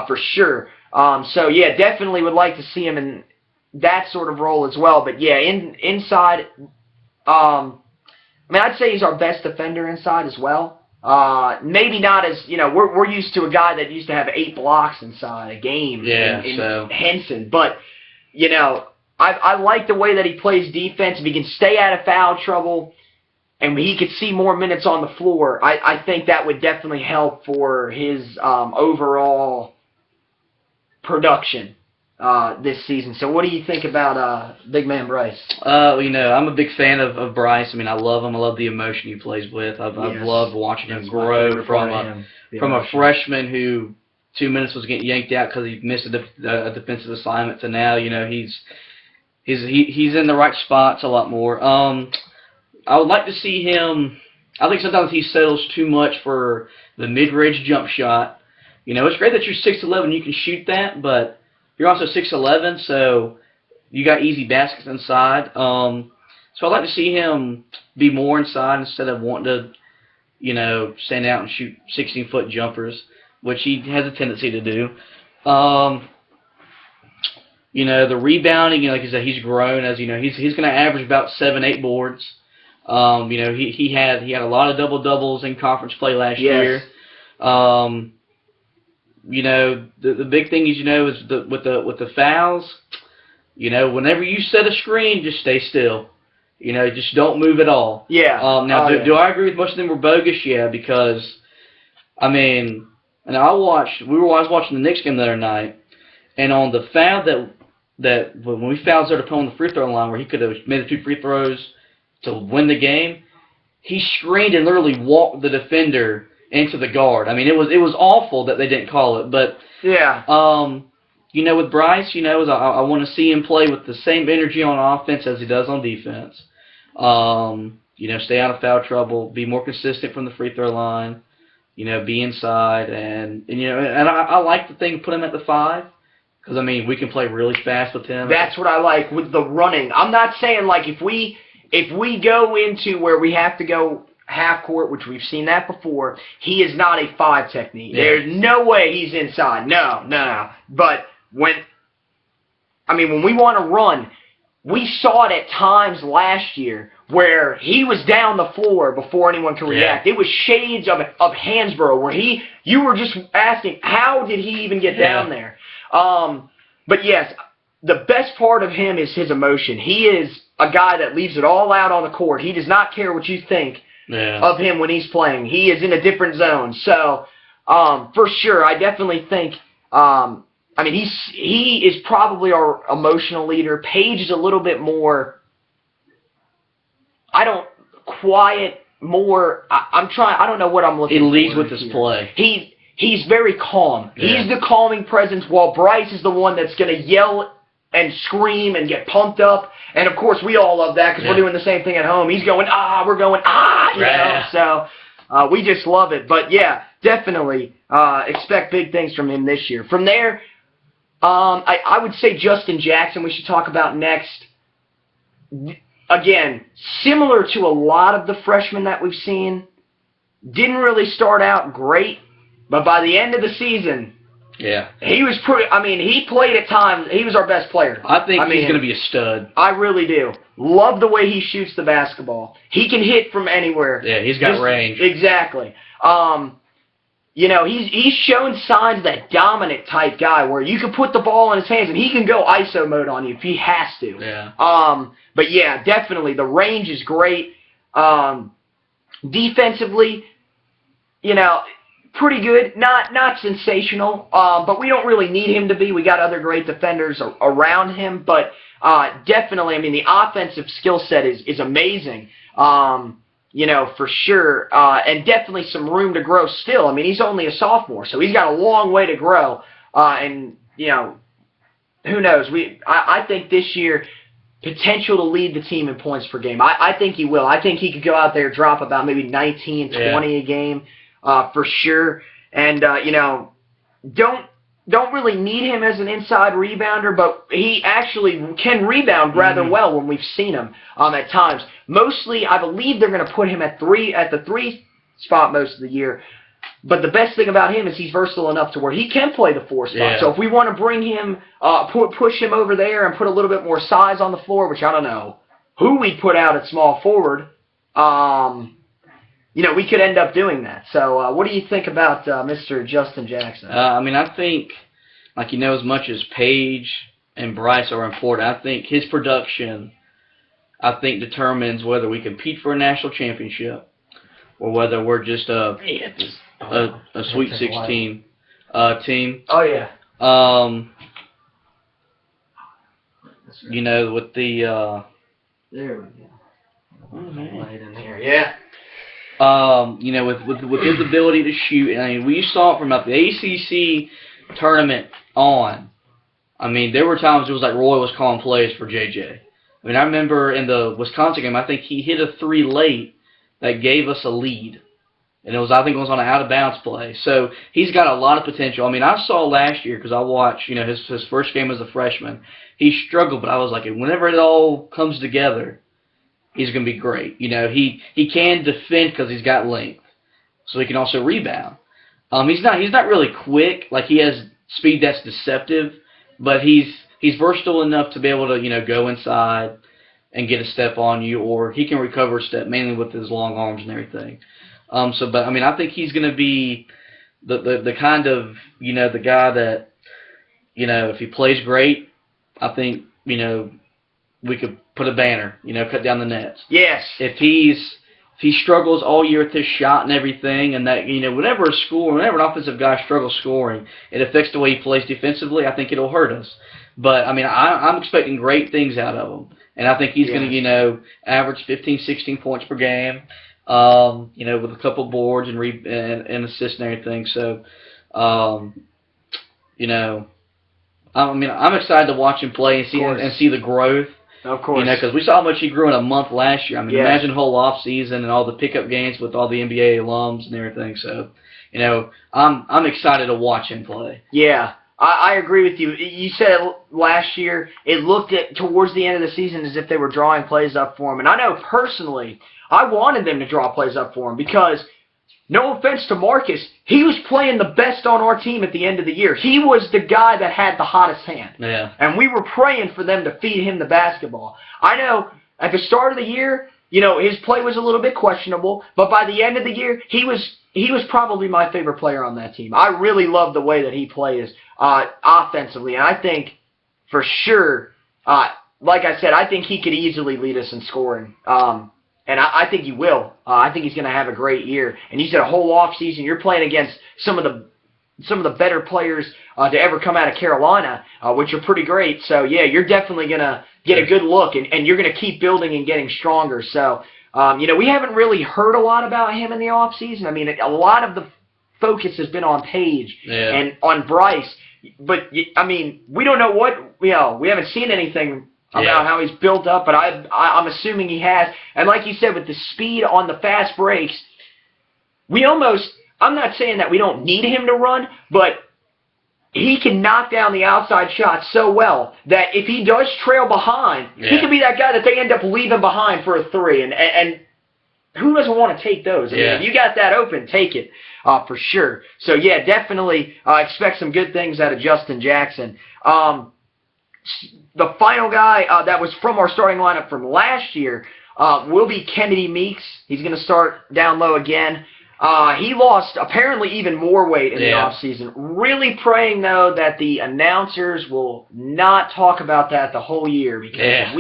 for sure. Definitely would like to see him in that sort of role as well. But yeah, inside, I'd say he's our best defender inside as well. Maybe not as, we're used to a guy that used to have 8 blocks inside a game in Henson. But, I like the way that he plays defense. If he can stay out of foul trouble and he could see more minutes on the floor, I think that would definitely help for his overall production this season. So what do you think about big man Bryce? I'm a big fan of Bryce. I love him. I love the emotion he plays with. I've loved watching him grow from a freshman who 2 minutes was getting yanked out because he missed a defensive assignment to now, he's in the right spots a lot more. I would like to see him. I think sometimes he settles too much for the mid-range jump shot. It's great that you're 6'11", you can shoot that, but you're also 6'11", so you got easy baskets inside. So I'd like to see him be more inside instead of wanting to, stand out and shoot 16-foot jumpers, which he has a tendency to do. The rebounding, like I said, he's grown. As he's going to average about 7-8 boards. He had a lot of double-doubles in conference play last year. The big thing is, is with the fouls, whenever you set a screen, just stay still. Just don't move at all. Yeah. Do I agree with most of them were bogus? Yeah, because, we were watching the Knicks game the other night, and on the foul that when we fouled Zerto on the free throw line where he could have made the 2 free throws to win the game, he screened and literally walked the defender into the guard. It was awful that they didn't call it, but with Bryce, I want to see him play with the same energy on offense as he does on defense. Stay out of foul trouble, be more consistent from the free throw line, be inside, and I like the thing, put him at the 5, because we can play really fast with him. That's what I like with the running. I'm not saying like if we go into where we have to go half court, which we've seen that before, he is not a 5 technique. Yeah. There's no way he's inside. No. But when we want to run, we saw it at times last year where he was down the floor before anyone could react. It was shades of Hansborough where you were just asking, how did he even get down there? But yes, the best part of him is his emotion. He is a guy that leaves it all out on the court. He does not care what you think of him when he's playing. He is in a different zone. So, for sure, I definitely think, he is probably our emotional leader. Paige is a little bit more, quiet, more, I don't know what I'm looking for. He leads with his play. He's very calm. Yeah. He's the calming presence, while Bryce is the one that's going to yell and scream and get pumped up. And, of course, we all love that because we're doing the same thing at home. He's going, we're going, So we just love it. But, yeah, definitely expect big things from him this year. From there, I would say Justin Jackson we should talk about next. Again, similar to a lot of the freshmen that we've seen, didn't really start out great. But by the end of the season, yeah, he was pretty. I mean, he played at times. He was our best player. I think he's going to be a stud. I really do. Love the way he shoots the basketball. He can hit from anywhere. Yeah, he's got range. Exactly. You know, he's shown signs of that dominant type guy where you can put the ball in his hands and he can go ISO mode on you if he has to. Yeah. But yeah, definitely the range is great. Defensively, you know, pretty good. Not sensational, but we don't really need him to be. We got other great defenders around him, but definitely, I mean, the offensive skill set is amazing. You know, for sure, and definitely some room to grow still. I mean, he's only a sophomore, so he's got a long way to grow. And, you know, who knows? I think this year, potential to lead the team in points per game. I think he will. I think he could go out there, drop about maybe 19, 20 a game for sure. And, you know, don't really need him as an inside rebounder, but he actually can rebound rather well when we've seen him at times. Mostly, I believe they're going to put him at the three spot most of the year. But the best thing about him is he's versatile enough to where he can play the 4 spot. Yeah. So if we want to bring him, push him over there and put a little bit more size on the floor, which I don't know who we'd put out at small forward, you know, we could end up doing that. So what do you think about Mr. Justin Jackson? I mean, I think, like, you know, as much as Paige and Bryce are important, I think his production, I think, determines whether we compete for a national championship or whether we're just a Sweet 16 team. Oh, yeah. You know, with the... there we go. Right in here, yeah. You know, with his ability to shoot, I mean, we saw it from about the ACC tournament on. I mean, there were times it was like Roy was calling plays for JJ. I mean, I remember in the Wisconsin game, I think he hit a 3 late that gave us a lead. And I think it was on an out-of-bounds play. So he's got a lot of potential. I mean, I saw last year, because I watched, you know, his first game as a freshman. He struggled, but I was like, whenever it all comes together, he's going to be great. You know, he can defend because he's got length. So he can also rebound. He's not really quick. Like, he has speed that's deceptive, but he's versatile enough to be able to, you know, go inside and get a step on you, or he can recover a step, mainly with his long arms and everything. But I mean, I think he's going to be the kind of, you know, the guy that, you know, if he plays great, I think, you know, we could put a banner, you know, cut down the nets. Yes. If he struggles all year with his shot and everything, and that, you know, whenever an offensive guy struggles scoring, it affects the way he plays defensively. I think it'll hurt us. But I mean, I'm expecting great things out of him, and I think he's going to, you know, average 15, 16 points per game. You know, with a couple boards and assists and everything. So, you know, I mean, I'm excited to watch him play and see the growth. Of course. You know, because we saw how much he grew in a month last year. I mean, yes. Imagine whole off season and all the pickup games with all the NBA alums and everything. So, you know, I'm excited to watch him play. Yeah. I agree with you. You said last year it looked towards the end of the season as if they were drawing plays up for him. And I know personally I wanted them to draw plays up for him because, no offense to Marcus, he was playing the best on our team at the end of the year. He was the guy that had the hottest hand. Yeah. And we were praying for them to feed him the basketball. I know at the start of the year, you know, his play was a little bit questionable, but by the end of the year, he was probably my favorite player on that team. I really love the way that he plays offensively, and I think for sure, like I said, I think he could easily lead us in scoring. And I think he will. I think he's going to have a great year. And you said a whole off season. You're playing against some of the better players to ever come out of Carolina, which are pretty great. So yeah, you're definitely going to get a good look, and you're going to keep building and getting stronger. So you know, we haven't really heard a lot about him in the off season. I mean, a lot of the focus has been on Paige and on Bryce, but I mean, we don't know what we haven't seen anything about how he's built up, but I'm assuming he has. And like you said, with the speed on the fast breaks, I'm not saying that we don't need him to run, but he can knock down the outside shot so well that if he does trail behind, he could be that guy that they end up leaving behind for a 3. And who doesn't want to take those? I mean, if you got that open, take it for sure. So, yeah, definitely expect some good things out of Justin Jackson. The final guy that was from our starting lineup from last year will be Kennedy Meeks. He's going to start down low again. He lost apparently even more weight in the offseason. Really praying, though, that the announcers will not talk about that the whole year because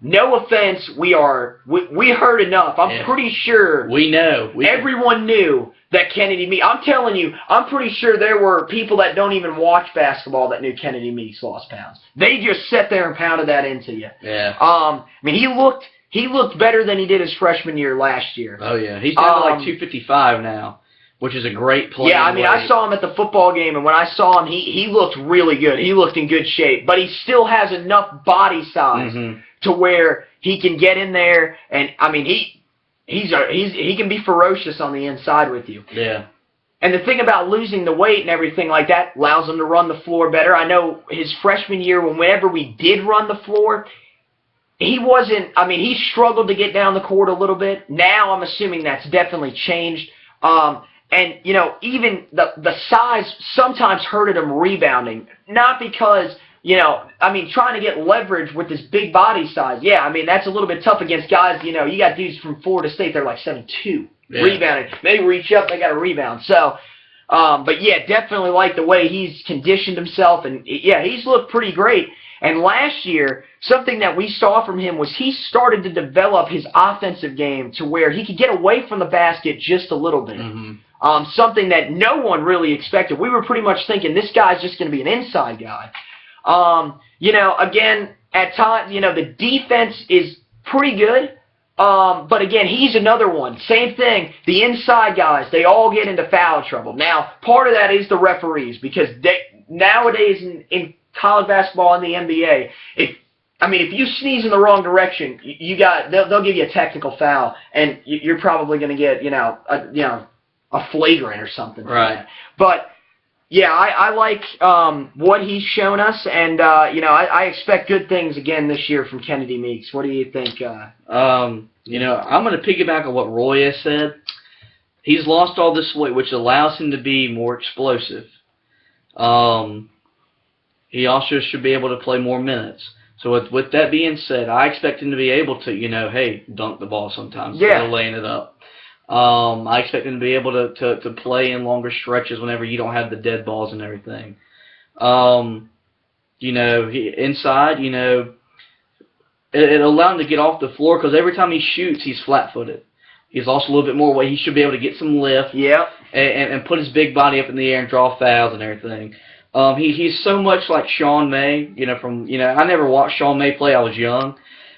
no offense, we heard enough. I'm pretty sure everyone knew that Kennedy Meeks. I'm telling you, I'm pretty sure there were people that don't even watch basketball that knew Kennedy Meeks lost pounds. They just sat there and pounded that into you. Yeah. I mean, he looked better than he did his freshman year last year. Oh yeah, he's down to like 255 now, which is a great play. Yeah, I mean, I saw him at the football game, and when I saw him, he looked really good. He looked in good shape, but he still has enough body size to where he can get in there, and I mean, he can be ferocious on the inside with you. Yeah. And the thing about losing the weight and everything like that allows him to run the floor better. I know his freshman year, whenever we did run the floor, he struggled to get down the court a little bit. Now I'm assuming that's definitely changed. And, you know, even the size sometimes hurted him rebounding. Not because, you know, I mean, trying to get leverage with this big body size. Yeah, I mean, that's a little bit tough against guys, you know, you got dudes from Florida State, they're like 7'2", rebounding. They reach up, they got to rebound. So, but yeah, definitely like the way he's conditioned himself. And, yeah, he's looked pretty great. And last year, something that we saw from him was he started to develop his offensive game to where he could get away from the basket just a little bit. Something that no one really expected. We were pretty much thinking this guy's just going to be an inside guy. You know, again, at times, you know, the defense is pretty good. But again, he's another one. Same thing. The inside guys, they all get into foul trouble. Now, part of that is the referees because nowadays in college basketball and the NBA, if you sneeze in the wrong direction, they'll give you a technical foul, and you're probably going to get a flagrant or something. Right. But yeah, I like what he's shown us, and I expect good things again this year from Kennedy Meeks. What do you think? I'm going to piggyback on what Roy has said. He's lost all this weight, which allows him to be more explosive. He also should be able to play more minutes. So with that being said, I expect him to be able to, dunk the ball sometimes instead of laying it up. I expect him to be able to play in longer stretches whenever you don't have the dead balls and everything. Inside, it'll allow him to get off the floor because every time he shoots, he's flat-footed. He's also a little bit more weight. He should be able to get some lift and put his big body up in the air and draw fouls and everything. He's so much like Sean May, I never watched Sean May play. I was young,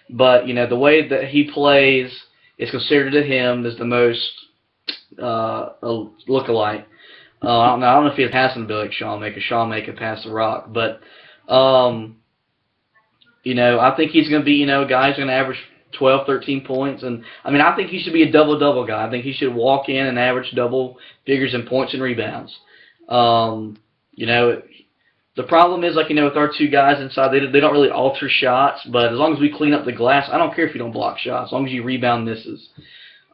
but the way that he plays is considered to him as the most look-alike. I don't know if he has passing ability like Sean May, because Sean May could pass the rock, but I think he's going to be a guy who's going to average 12, 13 points, and I think he should be a double-double guy. I think he should walk in and average double figures in points and rebounds. The problem is, with our two guys inside, they don't really alter shots, but as long as we clean up the glass, I don't care if you don't block shots, as long as you rebound misses.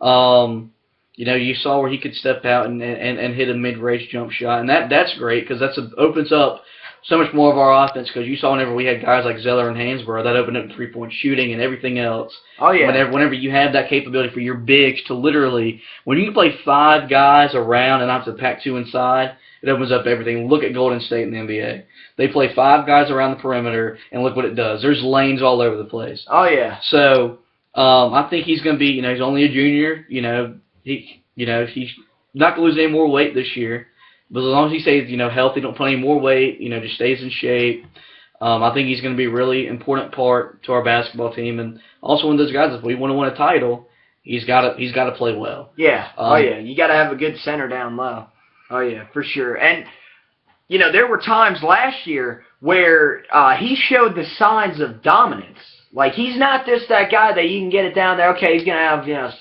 You saw where he could step out and hit a mid-range jump shot, and that's great because that opens up so much more of our offense because you saw whenever we had guys like Zeller and Hansborough, that opened up three-point shooting and everything else. Oh, yeah. Whenever you have that capability for your bigs to literally, when you can play five guys around and not have to pack two inside, it opens up everything. Look at Golden State in the NBA. They play five guys around the perimeter, and look what it does. There's lanes all over the place. Oh, yeah. So, I think he's going to be, he's only a junior. He's not going to lose any more weight this year. But as long as he stays, healthy, don't put any more weight, just stays in shape, I think he's going to be a really important part to our basketball team. And also one of those guys, if we want to win a title, he's got to play well. Yeah. Yeah. You got to have a good center down low. Oh, yeah, for sure. And, there were times last year where he showed the signs of dominance. Like, he's not that guy that you can get it down there, okay, he's going to have,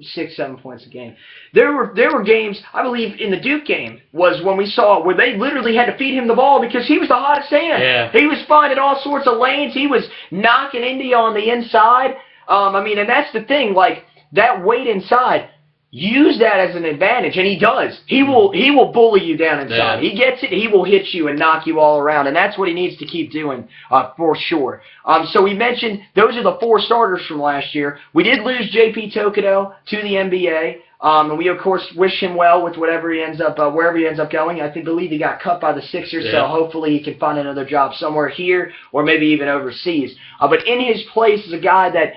6, 7 points a game. There were games, I believe in the Duke game, was when we saw where they literally had to feed him the ball because he was the hottest hand. Yeah. He was finding all sorts of lanes. He was knocking India on the inside. And that's the thing, like, that weight inside, use that as an advantage, and he does. He will bully you down inside. Yeah. He gets it. He will hit you and knock you all around, and that's what he needs to keep doing for sure. So we mentioned those are the 4 starters from last year. We did lose J.P. Tokido to the NBA, and we of course wish him well with whatever he ends up wherever he ends up going. I believe he got cut by the Sixers, so hopefully he can find another job somewhere here or maybe even overseas. But in his place is a guy that,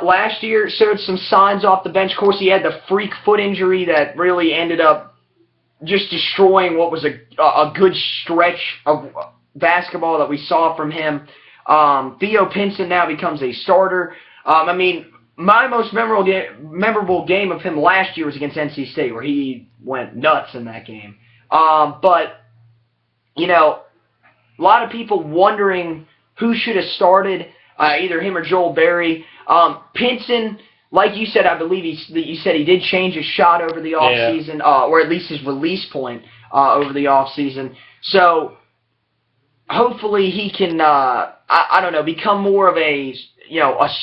last year showed some signs off the bench. Of course, he had the freak foot injury that really ended up just destroying what was a good stretch of basketball that we saw from him. Theo Pinson now becomes a starter. My most memorable game of him last year was against NC State, where he went nuts in that game. But, a lot of people wondering who should have started, either him or Joel Berry. Pinson, like you said, I believe you said he did change his shot over the offseason, or at least his release point over the offseason. So hopefully he can, become more of a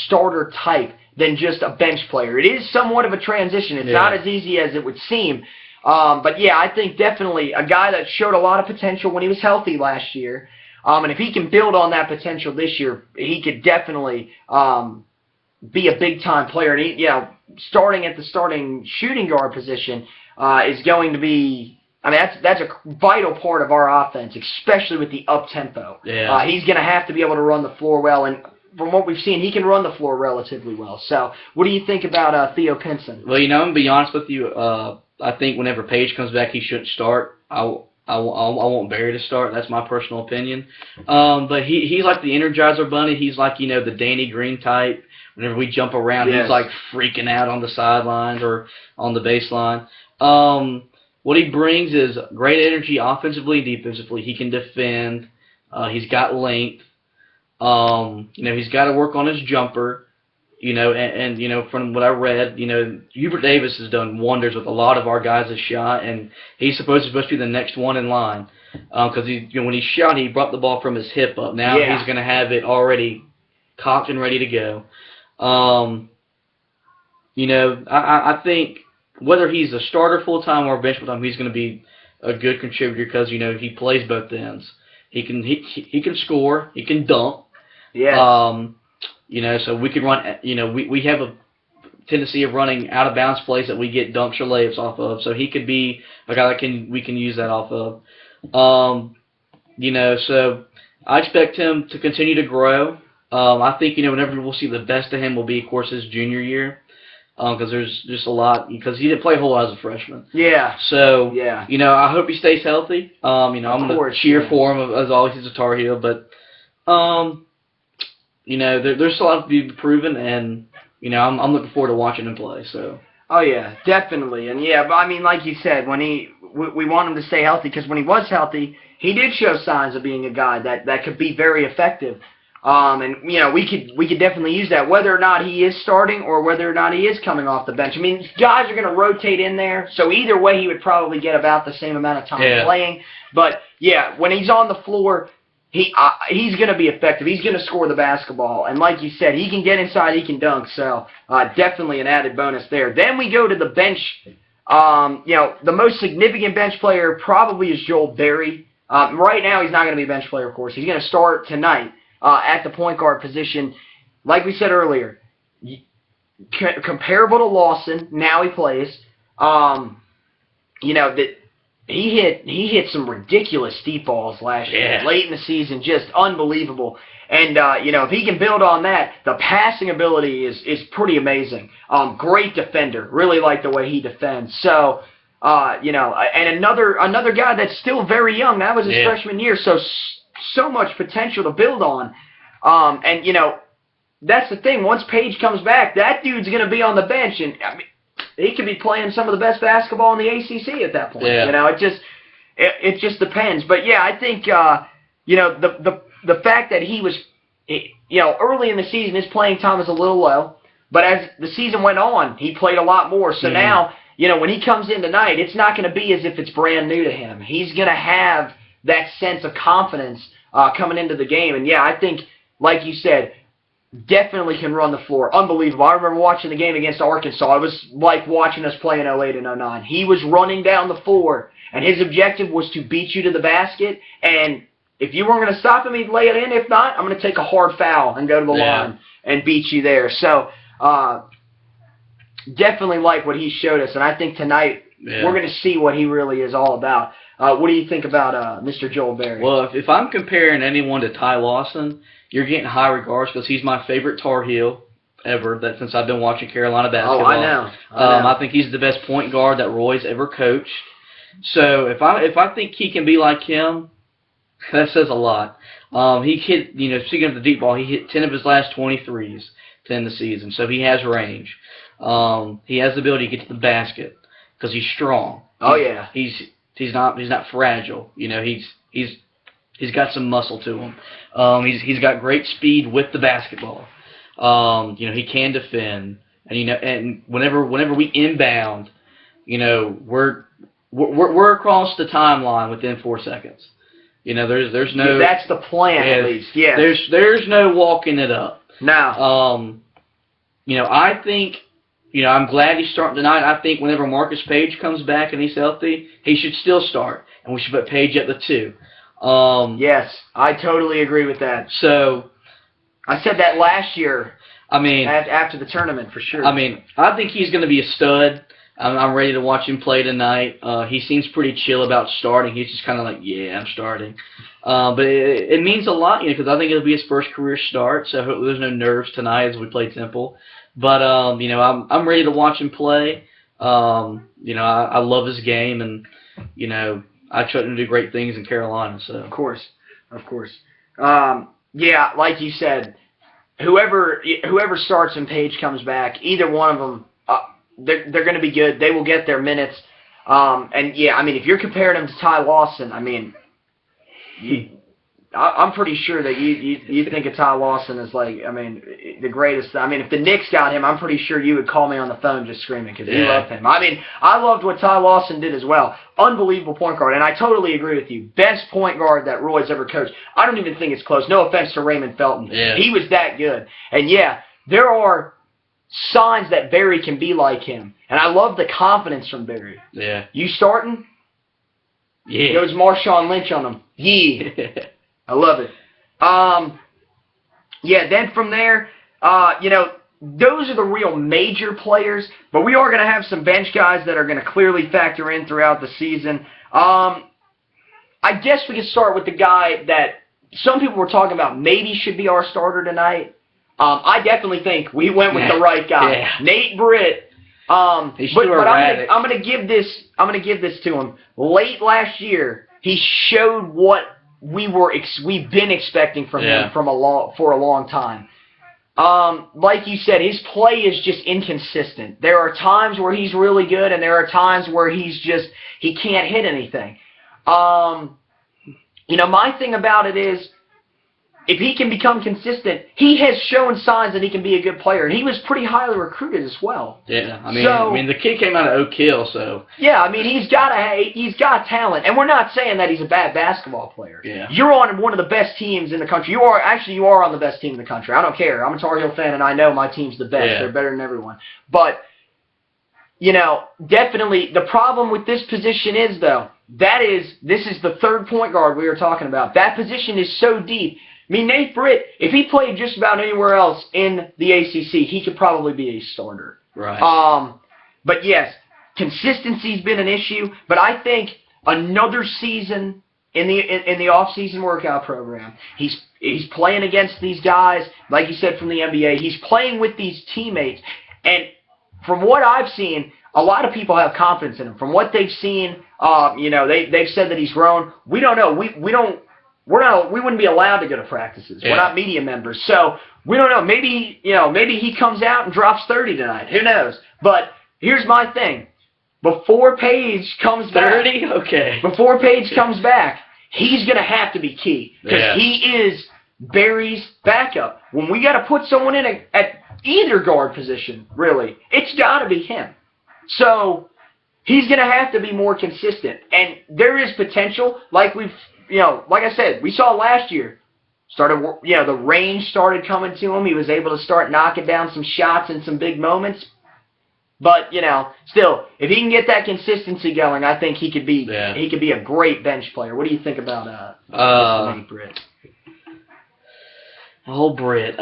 starter type than just a bench player. It is somewhat of a transition. It's not as easy as it would seem. But yeah, I think definitely a guy that showed a lot of potential when he was healthy last year. And if he can build on that potential this year, he could definitely be a big-time player. And he, starting at the starting shooting guard position is going to be, that's a vital part of our offense, especially with the up-tempo. Yeah. He's going to have to be able to run the floor well, and from what we've seen, he can run the floor relatively well. So what do you think about Theo Pinson? Well, I'm going to be honest with you. I think whenever Page comes back, he shouldn't start. I want Barry to start. That's my personal opinion. But he's like the Energizer Bunny. He's like, the Danny Green type. Whenever we jump around, he's like freaking out on the sidelines or on the baseline. What he brings is great energy offensively and defensively. He can defend. He's got length. He's got to work on his jumper. And from what I read, Hubert Davis has done wonders with a lot of our guys' shot, and he's supposed to be the next one in line. Because when he shot, he brought the ball from his hip up. Now he's going to have it already cocked and ready to go. I think whether he's a starter full-time or a bench full-time, he's going to be a good contributor because, he plays both ends. He can score. He can dunk. Yeah. So we can run, we have a tendency of running out-of-bounds plays that we get dunks or layups off of. So he could be a guy that we can use that off of. So I expect him to continue to grow. I think, whenever we'll see the best of him will be, of course, his junior year. Because there's just a lot, because he didn't play a whole lot as a freshman. Yeah. So, I hope he stays healthy. I'm going to cheer for him, as always, he's a Tar Heel. But, there's still a lot to be proven, and, I'm looking forward to watching him play. So. Oh, yeah, definitely. And, but, like you said, when we want him to stay healthy, because when he was healthy, he did show signs of being a guy that could be very effective. And we could definitely use that, whether or not he is starting or whether or not he is coming off the bench. Guys are going to rotate in there, so either way he would probably get about the same amount of time playing. But when he's on the floor, he's going to be effective. He's going to score the basketball, and like you said, he can get inside, he can dunk. So definitely an added bonus there. Then we go to the bench. The most significant bench player probably is Joel Berry. Right now he's not going to be a bench player, of course. He's going to start tonight. At the point guard position, like we said earlier, comparable to Lawson. Now he plays. That he hit some ridiculous deep balls last year, late in the season, just unbelievable. And if he can build on that, the passing ability is pretty amazing. Great defender. Really like the way he defends. So. And another guy that's still very young. That was his freshman year. So much potential to build on. That's the thing. Once Page comes back, that dude's going to be on the bench, and he could be playing some of the best basketball in the ACC at that point. Yeah. It just depends. But I think the fact that he was early in the season, his playing time was a little low, but as the season went on, he played a lot more. So now, when he comes in tonight, it's not going to be as if it's brand new to him. He's going to have that sense of confidence coming into the game. And I think, like you said, definitely can run the floor. Unbelievable. I remember watching the game against Arkansas. It was like watching us play in 08 and 09. He was running down the floor, and his objective was to beat you to the basket, and if you weren't going to stop him, he'd lay it in. If not, I'm going to take a hard foul and go to the line and beat you there. So definitely like what he showed us, and I think tonight we're going to see what he really is all about. What do you think about Mr. Joel Berry? Well, if I'm comparing anyone to Ty Lawson, you're getting high regards because he's my favorite Tar Heel ever since I've been watching Carolina basketball. Oh, I know. I think he's the best point guard that Roy's ever coached. So if I think he can be like him, that says a lot. He hit, speaking of the deep ball, he hit 10 of his last 23s to end the season. So he has range. He has the ability to get to the basket because he's strong. Yeah. He's not fragile. He's got some muscle to him. He's got great speed with the basketball. He can defend, and whenever we inbound, we're across the timeline within 4 seconds. There's no. That's the plan, at least. Yeah. There's no walking it up. No. I think. I'm glad he's starting tonight. I think whenever Marcus Page comes back and he's healthy, he should still start, and we should put Page at the 2. Yes, I totally agree with that. So, I said that last year. I mean, after the tournament, for sure. I mean, I think he's going to be a stud. I'm ready to watch him play tonight. He seems pretty chill about starting. He's just kind of like, yeah, I'm starting. But it means a lot, because I think it'll be his first career start. So hopefully there's no nerves tonight as we play Temple. But I'm ready to watch him play. I love his game, and I trust him to do great things in Carolina. So of course. Yeah, like you said, whoever starts and Page comes back, either one of them, they're going to be good. They will get their minutes. And yeah, I mean, if you're comparing him to Ty Lawson, I mean, I'm pretty sure that you think of Ty Lawson as the greatest. I mean, if the Knicks got him, I'm pretty sure you would call me on the phone just screaming because you love him. I mean, I loved what Ty Lawson did as well. Unbelievable point guard, and I totally agree with you. Best point guard that Roy's ever coached. I don't even think it's close. No offense to Raymond Felton. Yeah. He was that good. And yeah, there are signs that Barry can be like him. And I love the confidence from Barry. Yeah. You starting? Yeah. Goes Marshawn Lynch on him. Yeah. I love it. Yeah, then from there, those are the real major players, but we are going to have some bench guys that are going to clearly factor in throughout the season. I guess we could start with the guy that some people were talking about maybe should be our starter tonight. I definitely think we went with the right guy. Yeah. Nate Britt. But I'm going to give this to him. Late last year, he showed what we've been expecting from him for a long time. Like you said, his play is just inconsistent. There are times where he's really good, and there are times where he can't hit anything. My thing about it is, if he can become consistent, he has shown signs that he can be a good player, and he was pretty highly recruited as well. Yeah, I mean, the kid came out of Oak Hill, so yeah, I mean, he's got talent, and we're not saying that he's a bad basketball player. Yeah. You're on one of the best teams in the country. You are on the best team in the country. I don't care. I'm a Tar Heel fan, and I know my team's the best. Yeah. They're better than everyone. But definitely the problem with this position is though this is the third point guard we were talking about. That position is so deep. I mean, Nate Britt, if he played just about anywhere else in the ACC, he could probably be a starter. Right. But yes, consistency's been an issue. But I think another season in the off-season workout program, he's playing against these guys, like you said, from the NBA. He's playing with these teammates, and from what I've seen, a lot of people have confidence in him. From what they've seen, they've said that he's grown. We don't know. We wouldn't be allowed to go to practices. Yeah. We're not media members, so we don't know. Maybe he comes out and drops 30 tonight. Who knows? But here's my thing: before Page comes back, 30, okay. Before Page comes back, he's gonna have to be key because he is Barry's backup. When we got to put someone in at either guard position, really, it's got to be him. So he's gonna have to be more consistent, and there is potential, like I said, we saw last year. the range started coming to him. He was able to start knocking down some shots in some big moments. But, still, if he can get that consistency going, I think he could be a great bench player. What do you think about Mr. Nate Britt? Oh, Britt.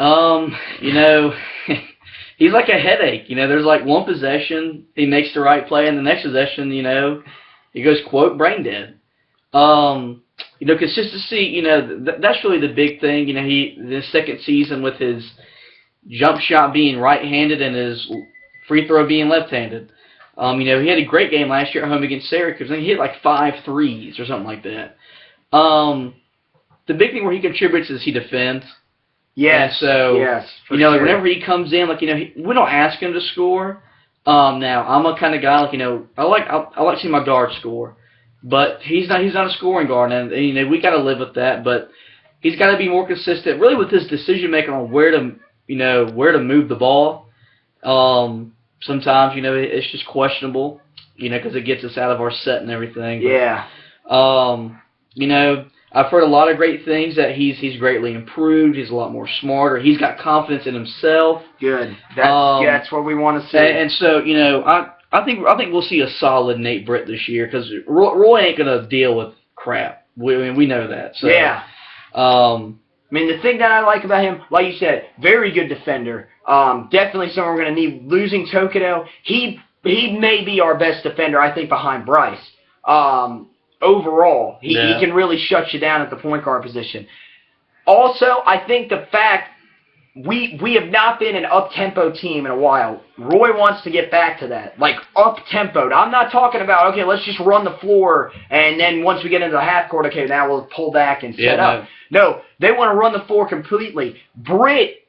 He's like a headache. There's like one possession, he makes the right play, and the next possession, he goes, quote, brain dead. Consistency, that's really the big thing. This second season with his jump shot being right-handed and his free throw being left-handed. He had a great game last year at home against Syracuse. I think he hit like 5 threes or something like that. The big thing where he contributes is he defends. Yes. And so, sure. whenever he comes in, we don't ask him to score. Now I'm a kind of guy I like seeing my guard score, but he's not a scoring guard, and we got to live with that. But he's got to be more consistent, really, with his decision making on where to move the ball. Sometimes it's just questionable, because it gets us out of our set and everything. But, I've heard a lot of great things that he's greatly improved. He's a lot more smarter. He's got confidence in himself. Good. That's what we want to see. And so I think we'll see a solid Nate Britt this year because Roy ain't gonna deal with crap. We know that. So, yeah. The thing that I like about him, like you said, very good defender. Definitely someone we're gonna need. Losing Tokido, he may be our best defender, I think, behind Bryce. Overall, he can really shut you down at the point guard position. Also, I think the fact we have not been an up-tempo team in a while. Roy wants to get back to that, like up-tempoed. I'm not talking about, okay, let's just run the floor, and then once we get into the half court, okay, now we'll pull back and set up. No, they want to run the floor completely. Britt,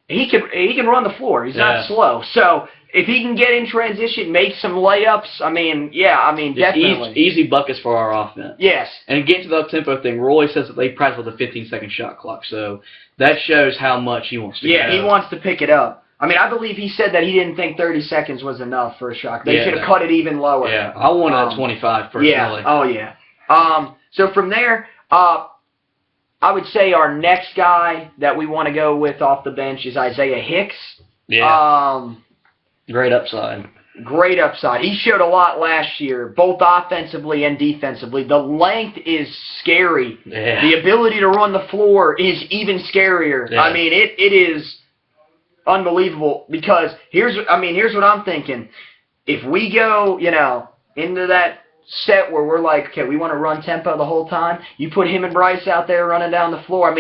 he can run the floor. He's not slow. So if he can get in transition, make some layups, definitely. Easy buckets for our offense. Yes. And getting to the up-tempo thing, Roy says that they practice with a 15-second shot clock, so that shows how much he wants to get he wants to pick it up. I believe he said that he didn't think 30 seconds was enough for a shot. They should have cut it even lower. Yeah, I wanted 25 personally. Yeah, oh yeah. So from there, I would say our next guy that we want to go with off the bench is Isaiah Hicks. Yeah. Great upside. Great upside. He showed a lot last year, both offensively and defensively. The length is scary. Yeah. The ability to run the floor is even scarier. Yeah. It is unbelievable because here's what I'm thinking. If we go, into that set where we're like, okay, we want to run tempo the whole time, you put him and Bryce out there running down the floor.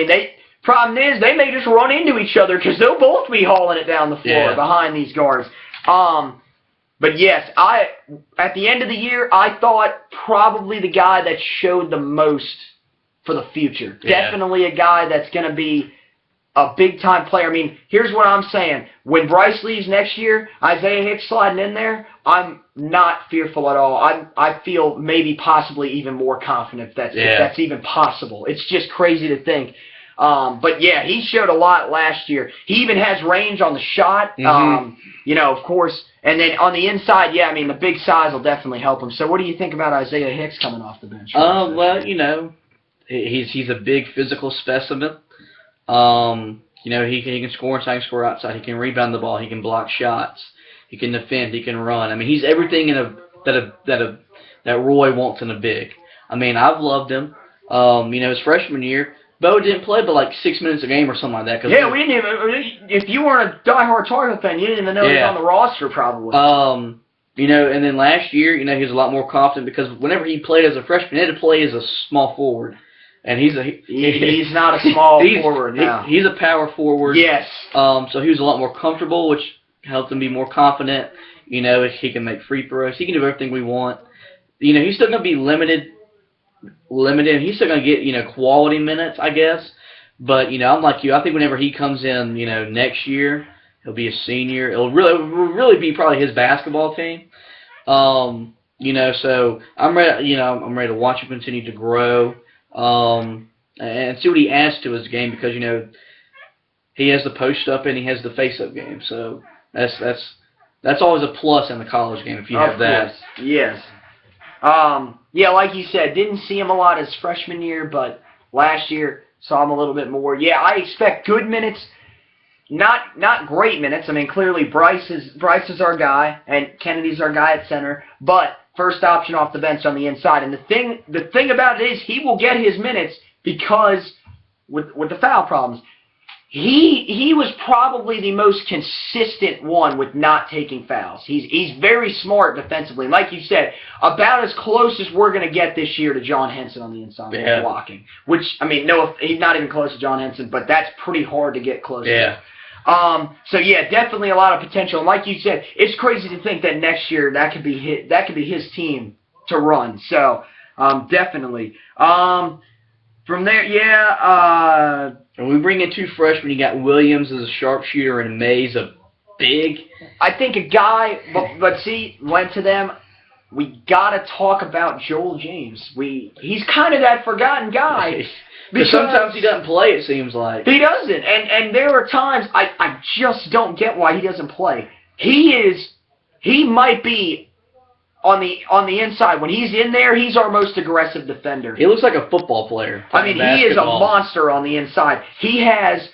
Problem is, they may just run into each other because they'll both be hauling it down the floor behind these guards. But yes, at the end of the year, I thought probably the guy that showed the most for the future. Yeah. Definitely a guy that's going to be a big-time player. Here's what I'm saying. When Bryce leaves next year, Isaiah Hicks sliding in there, I'm not fearful at all. I feel maybe possibly even more confident if that's even possible. It's just crazy to think. But yeah, he showed a lot last year. He even has range on the shot, of course. And then on the inside, the big size will definitely help him. So what do you think about Isaiah Hicks coming off the bench? Well, he's a big physical specimen. He can score inside, he can score outside. He can rebound the ball. He can block shots. He can defend. He can run. He's everything that Roy wants in a big. I've loved him. His freshman year, Bo didn't play but like 6 minutes a game or something like that. We didn't even. If you weren't a diehard Tar Heel fan, you didn't even know he was on the roster probably. And then last year, he was a lot more confident because whenever he played as a freshman, he had to play as a small forward. And he's not a small forward now. He's a power forward. Yes. So he was a lot more comfortable, which helped him be more confident. He can make free throws. He can do everything we want. He's still going to be limited. He's still going to get, quality minutes, I guess. But, I'm like you. I think whenever he comes in, next year, he'll be a senior. It'll really be probably his basketball team. So I'm ready, I'm ready to watch him continue to grow. And see what he adds to his game because, he has the post-up and he has the face-up game. So that's always a plus in the college game if you have that. Of course. Yes. Like you said, didn't see him a lot his freshman year, but last year, saw him a little bit more. Yeah, I expect good minutes. Not great minutes. I mean, clearly Bryce is our guy, and Kennedy's our guy at center. But first option off the bench on the inside. And the thing about it is he will get his minutes because with the foul problems, he was probably the most consistent one with not taking fouls. He's very smart defensively. And like you said, about as close as we're going to get this year to John Henson on the inside with blocking. Which, I mean, no, he's not even close to John Henson, but that's pretty hard to get close to. So yeah, definitely a lot of potential. And like you said, it's crazy to think that next year that could be his team to run. So definitely. From there, yeah. And we bring in two freshmen. You got Williams as a sharpshooter and Mays a big. I think a guy, but see, went to them. We gotta talk about Joel James. He's kind of that forgotten guy. Because sometimes he doesn't play, it seems like. He doesn't. And there are times I just don't get why he doesn't play. He might be on the inside. When he's in there, he's our most aggressive defender. He looks like a football player. I mean, he is a monster on the inside. He has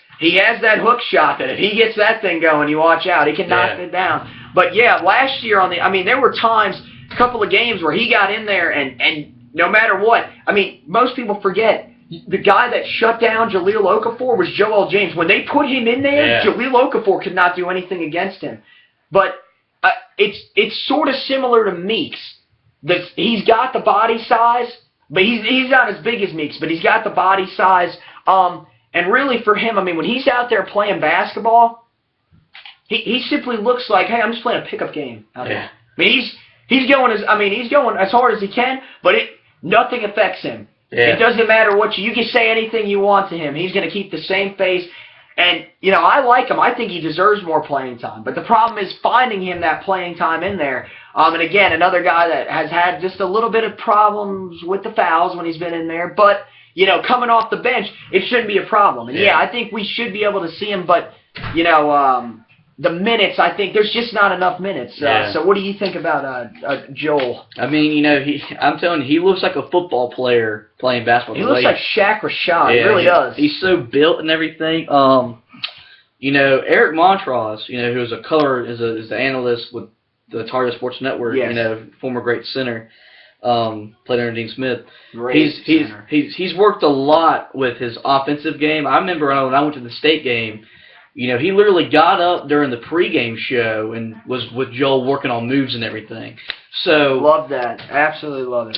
that hook shot that if he gets that thing going, you watch out. He can knock it down. But yeah, last year there were times, a couple of games where he got in there and no matter what, I mean, most people forget, the guy that shut down Jahlil Okafor was Joel James. When they put him in there, Jahlil Okafor could not do anything against him. But it's sort of similar to Meeks. He's got the body size, but he's not as big as Meeks, but he's got the body size. And really for him, I mean, when he's out there playing basketball, he simply looks like, hey, I'm just playing a pickup game out there. I mean, he's going as hard as he can, but nothing affects him. It doesn't matter what you can say anything you want to him. He's going to keep the same face. And, I like him. I think he deserves more playing time. But the problem is finding him that playing time in there. And again, another guy that has had just a little bit of problems with the fouls when he's been in there. But, coming off the bench, it shouldn't be a problem. And, I think we should be able to see him. But, the minutes, I think there's just not enough minutes. So what do you think about Joel? I mean, I'm telling you, he looks like a football player playing basketball. He looks like Shaq Rashad. He really does. He's so built and everything. Eric Montross, who is is the analyst with the Tar Heel Sports Network, former great center, played under Dean Smith. He's worked a lot with his offensive game. I remember when I went to the state game, he literally got up during the pregame show and was with Joel working on moves and everything. So love that. Absolutely love it.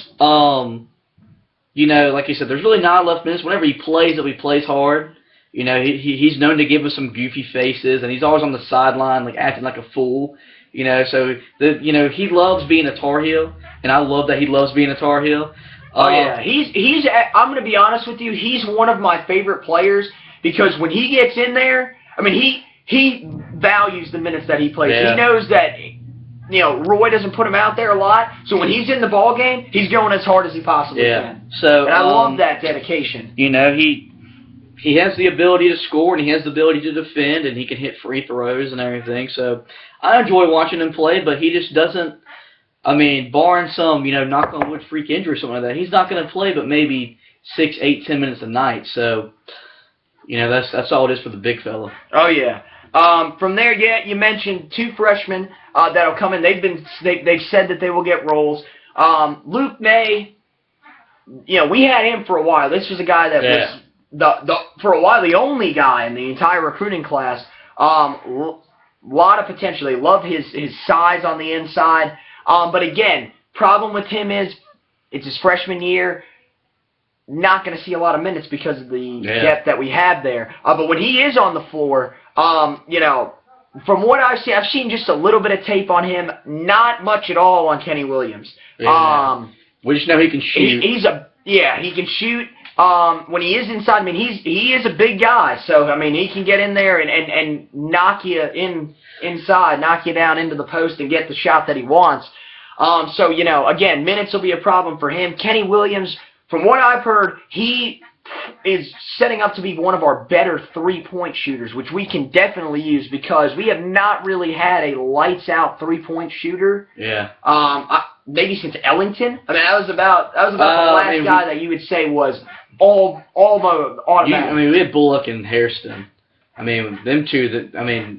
Like you said, there's really not enough minutes. Whenever he plays, he plays hard. He's known to give us some goofy faces, and he's always on the sideline, like acting like a fool. So he loves being a Tar Heel, and I love that he loves being a Tar Heel. He's. I'm going to be honest with you. He's one of my favorite players because when he gets in there, I mean, he values the minutes that he plays. Yeah. He knows that, Roy doesn't put him out there a lot. So when he's in the ball game, he's going as hard as he possibly can. So, and I love that dedication. He has the ability to score, and he has the ability to defend, and he can hit free throws and everything. So I enjoy watching him play, but he just doesn't, barring some, knock on wood freak injury or something like that, he's not going to play but maybe 6, 8, 10 minutes a night. So that's all it is for the big fella. Oh, yeah. From there, you mentioned two freshmen that'll come in. They've said that they will get roles. Luke May, we had him for a while. This was a guy that was, for a while, the only guy in the entire recruiting class. Lot of potential. They love his size on the inside. But again, problem with him is it's his freshman year. Not going to see a lot of minutes because of the depth that we have there. But when he is on the floor, from what I've seen just a little bit of tape on him, not much at all on Kenny Williams. Yeah. We just know he can shoot. He can shoot. When he is inside, he is a big guy, so he can get in there and knock you inside, knock you down into the post and get the shot that he wants. So again, minutes will be a problem for him. Kenny Williams, from what I've heard, he is setting up to be one of our better three-point shooters, which we can definitely use because we have not really had a lights-out three-point shooter. Yeah. Maybe since Ellington. That was about the last guy that you would say was almost automatic. I mean, we had Bullock and Hairston. I mean, them two.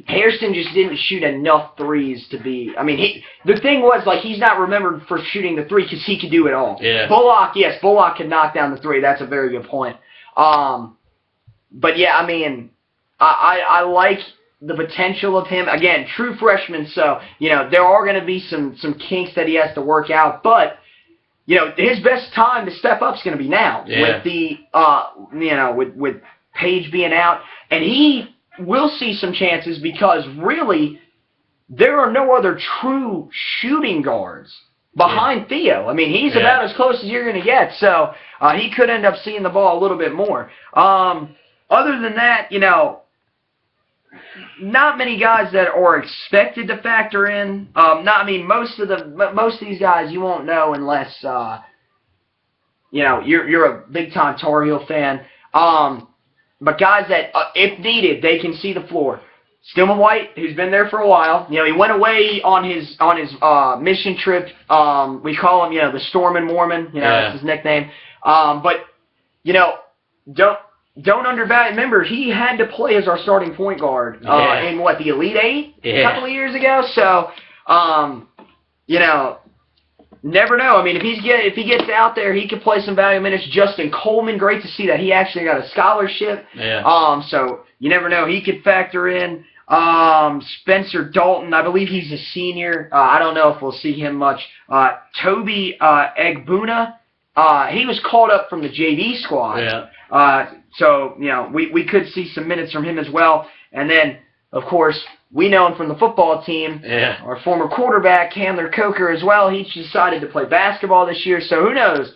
Hairston just didn't shoot enough threes to be. I mean, the thing was, like, he's not remembered for shooting the three because he could do it all. Yeah. Bullock could knock down the three. That's a very good point. But yeah, I mean, I like the potential of him. Again, true freshman, so there are going to be some kinks that he has to work out. But his best time to step up is going to be now with the with Page being out, and he will see some chances because really there are no other true shooting guards behind Theo. I mean, he's about as close as you're going to get, so he could end up seeing the ball a little bit more. Other than that, not many guys that are expected to factor in. Most of these guys you won't know unless you're a big time Tar Heel fan. But guys that, if needed, they can see the floor. Stillman White, who's been there for a while, he went away on his mission trip. We call him, the Stormin' Mormon. That's his nickname. But don't undervalue. Remember, he had to play as our starting point guard in the Elite Eight a couple of years ago. So, never know. I mean, if he gets out there, he could play some value minutes. Justin Coleman, great to see that he actually got a scholarship. Yeah. So you never know. He could factor in. Spencer Dalton, I believe he's a senior. I don't know if we'll see him much. Toby Egbuna, he was called up from the JV squad. Yeah. So we could see some minutes from him as well. And then, of course, we know him from the football team. Yeah. Our former quarterback, Handler Coker, as well. He decided to play basketball this year, so who knows?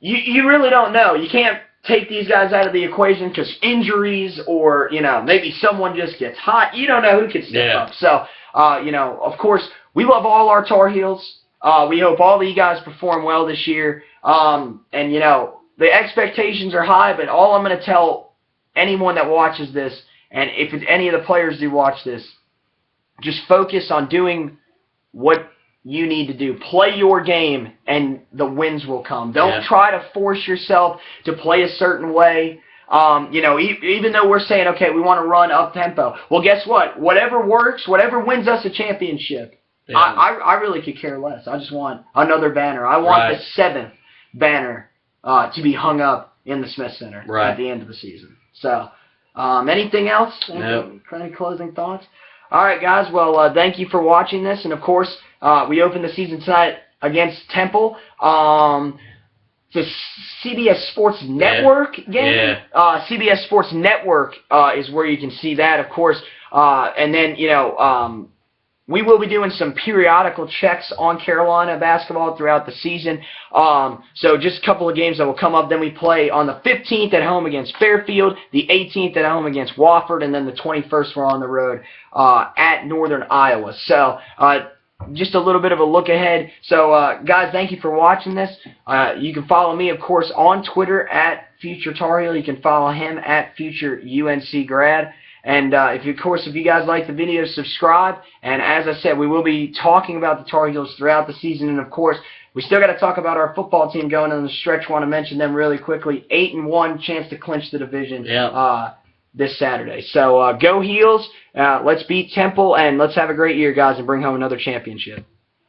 You really don't know. You can't take these guys out of the equation because injuries or, maybe someone just gets hot. You don't know who could step up. So, of course, we love all our Tar Heels. We hope all of you guys perform well this year. The expectations are high, but all I'm going to tell anyone that watches this, and if any of the players do watch this, just focus on doing what you need to do. Play your game, and the wins will come. Don't try to force yourself to play a certain way. Even though we're saying, okay, we want to run up-tempo. Well, guess what? Whatever works, whatever wins us a championship, I really could care less. I just want another banner. I want the 7th banner to be hung up in the Smith Center at the end of the season. So, anything else? Nope. Any closing thoughts? All right, guys. Well, thank you for watching this. And, of course, we open the season tonight against Temple. It's a CBS Sports Network game. Yeah. CBS Sports Network is where you can see that, of course. And then, we will be doing some periodical checks on Carolina basketball throughout the season. So just a couple of games that will come up. Then we play on the 15th at home against Fairfield, the 18th at home against Wofford, and then the 21st we're on the road at Northern Iowa. So just a little bit of a look ahead. So, guys, thank you for watching this. You can follow me, of course, on Twitter at Future Tar Heel. You can follow him at Future UNC Grad. And, if you guys like the video, subscribe. And as I said, we will be talking about the Tar Heels throughout the season. And, of course, we still got to talk about our football team going on the stretch. Want to mention them really quickly. 8-1, chance to clinch the division this Saturday. So, go Heels. Let's beat Temple, and let's have a great year, guys, and bring home another championship.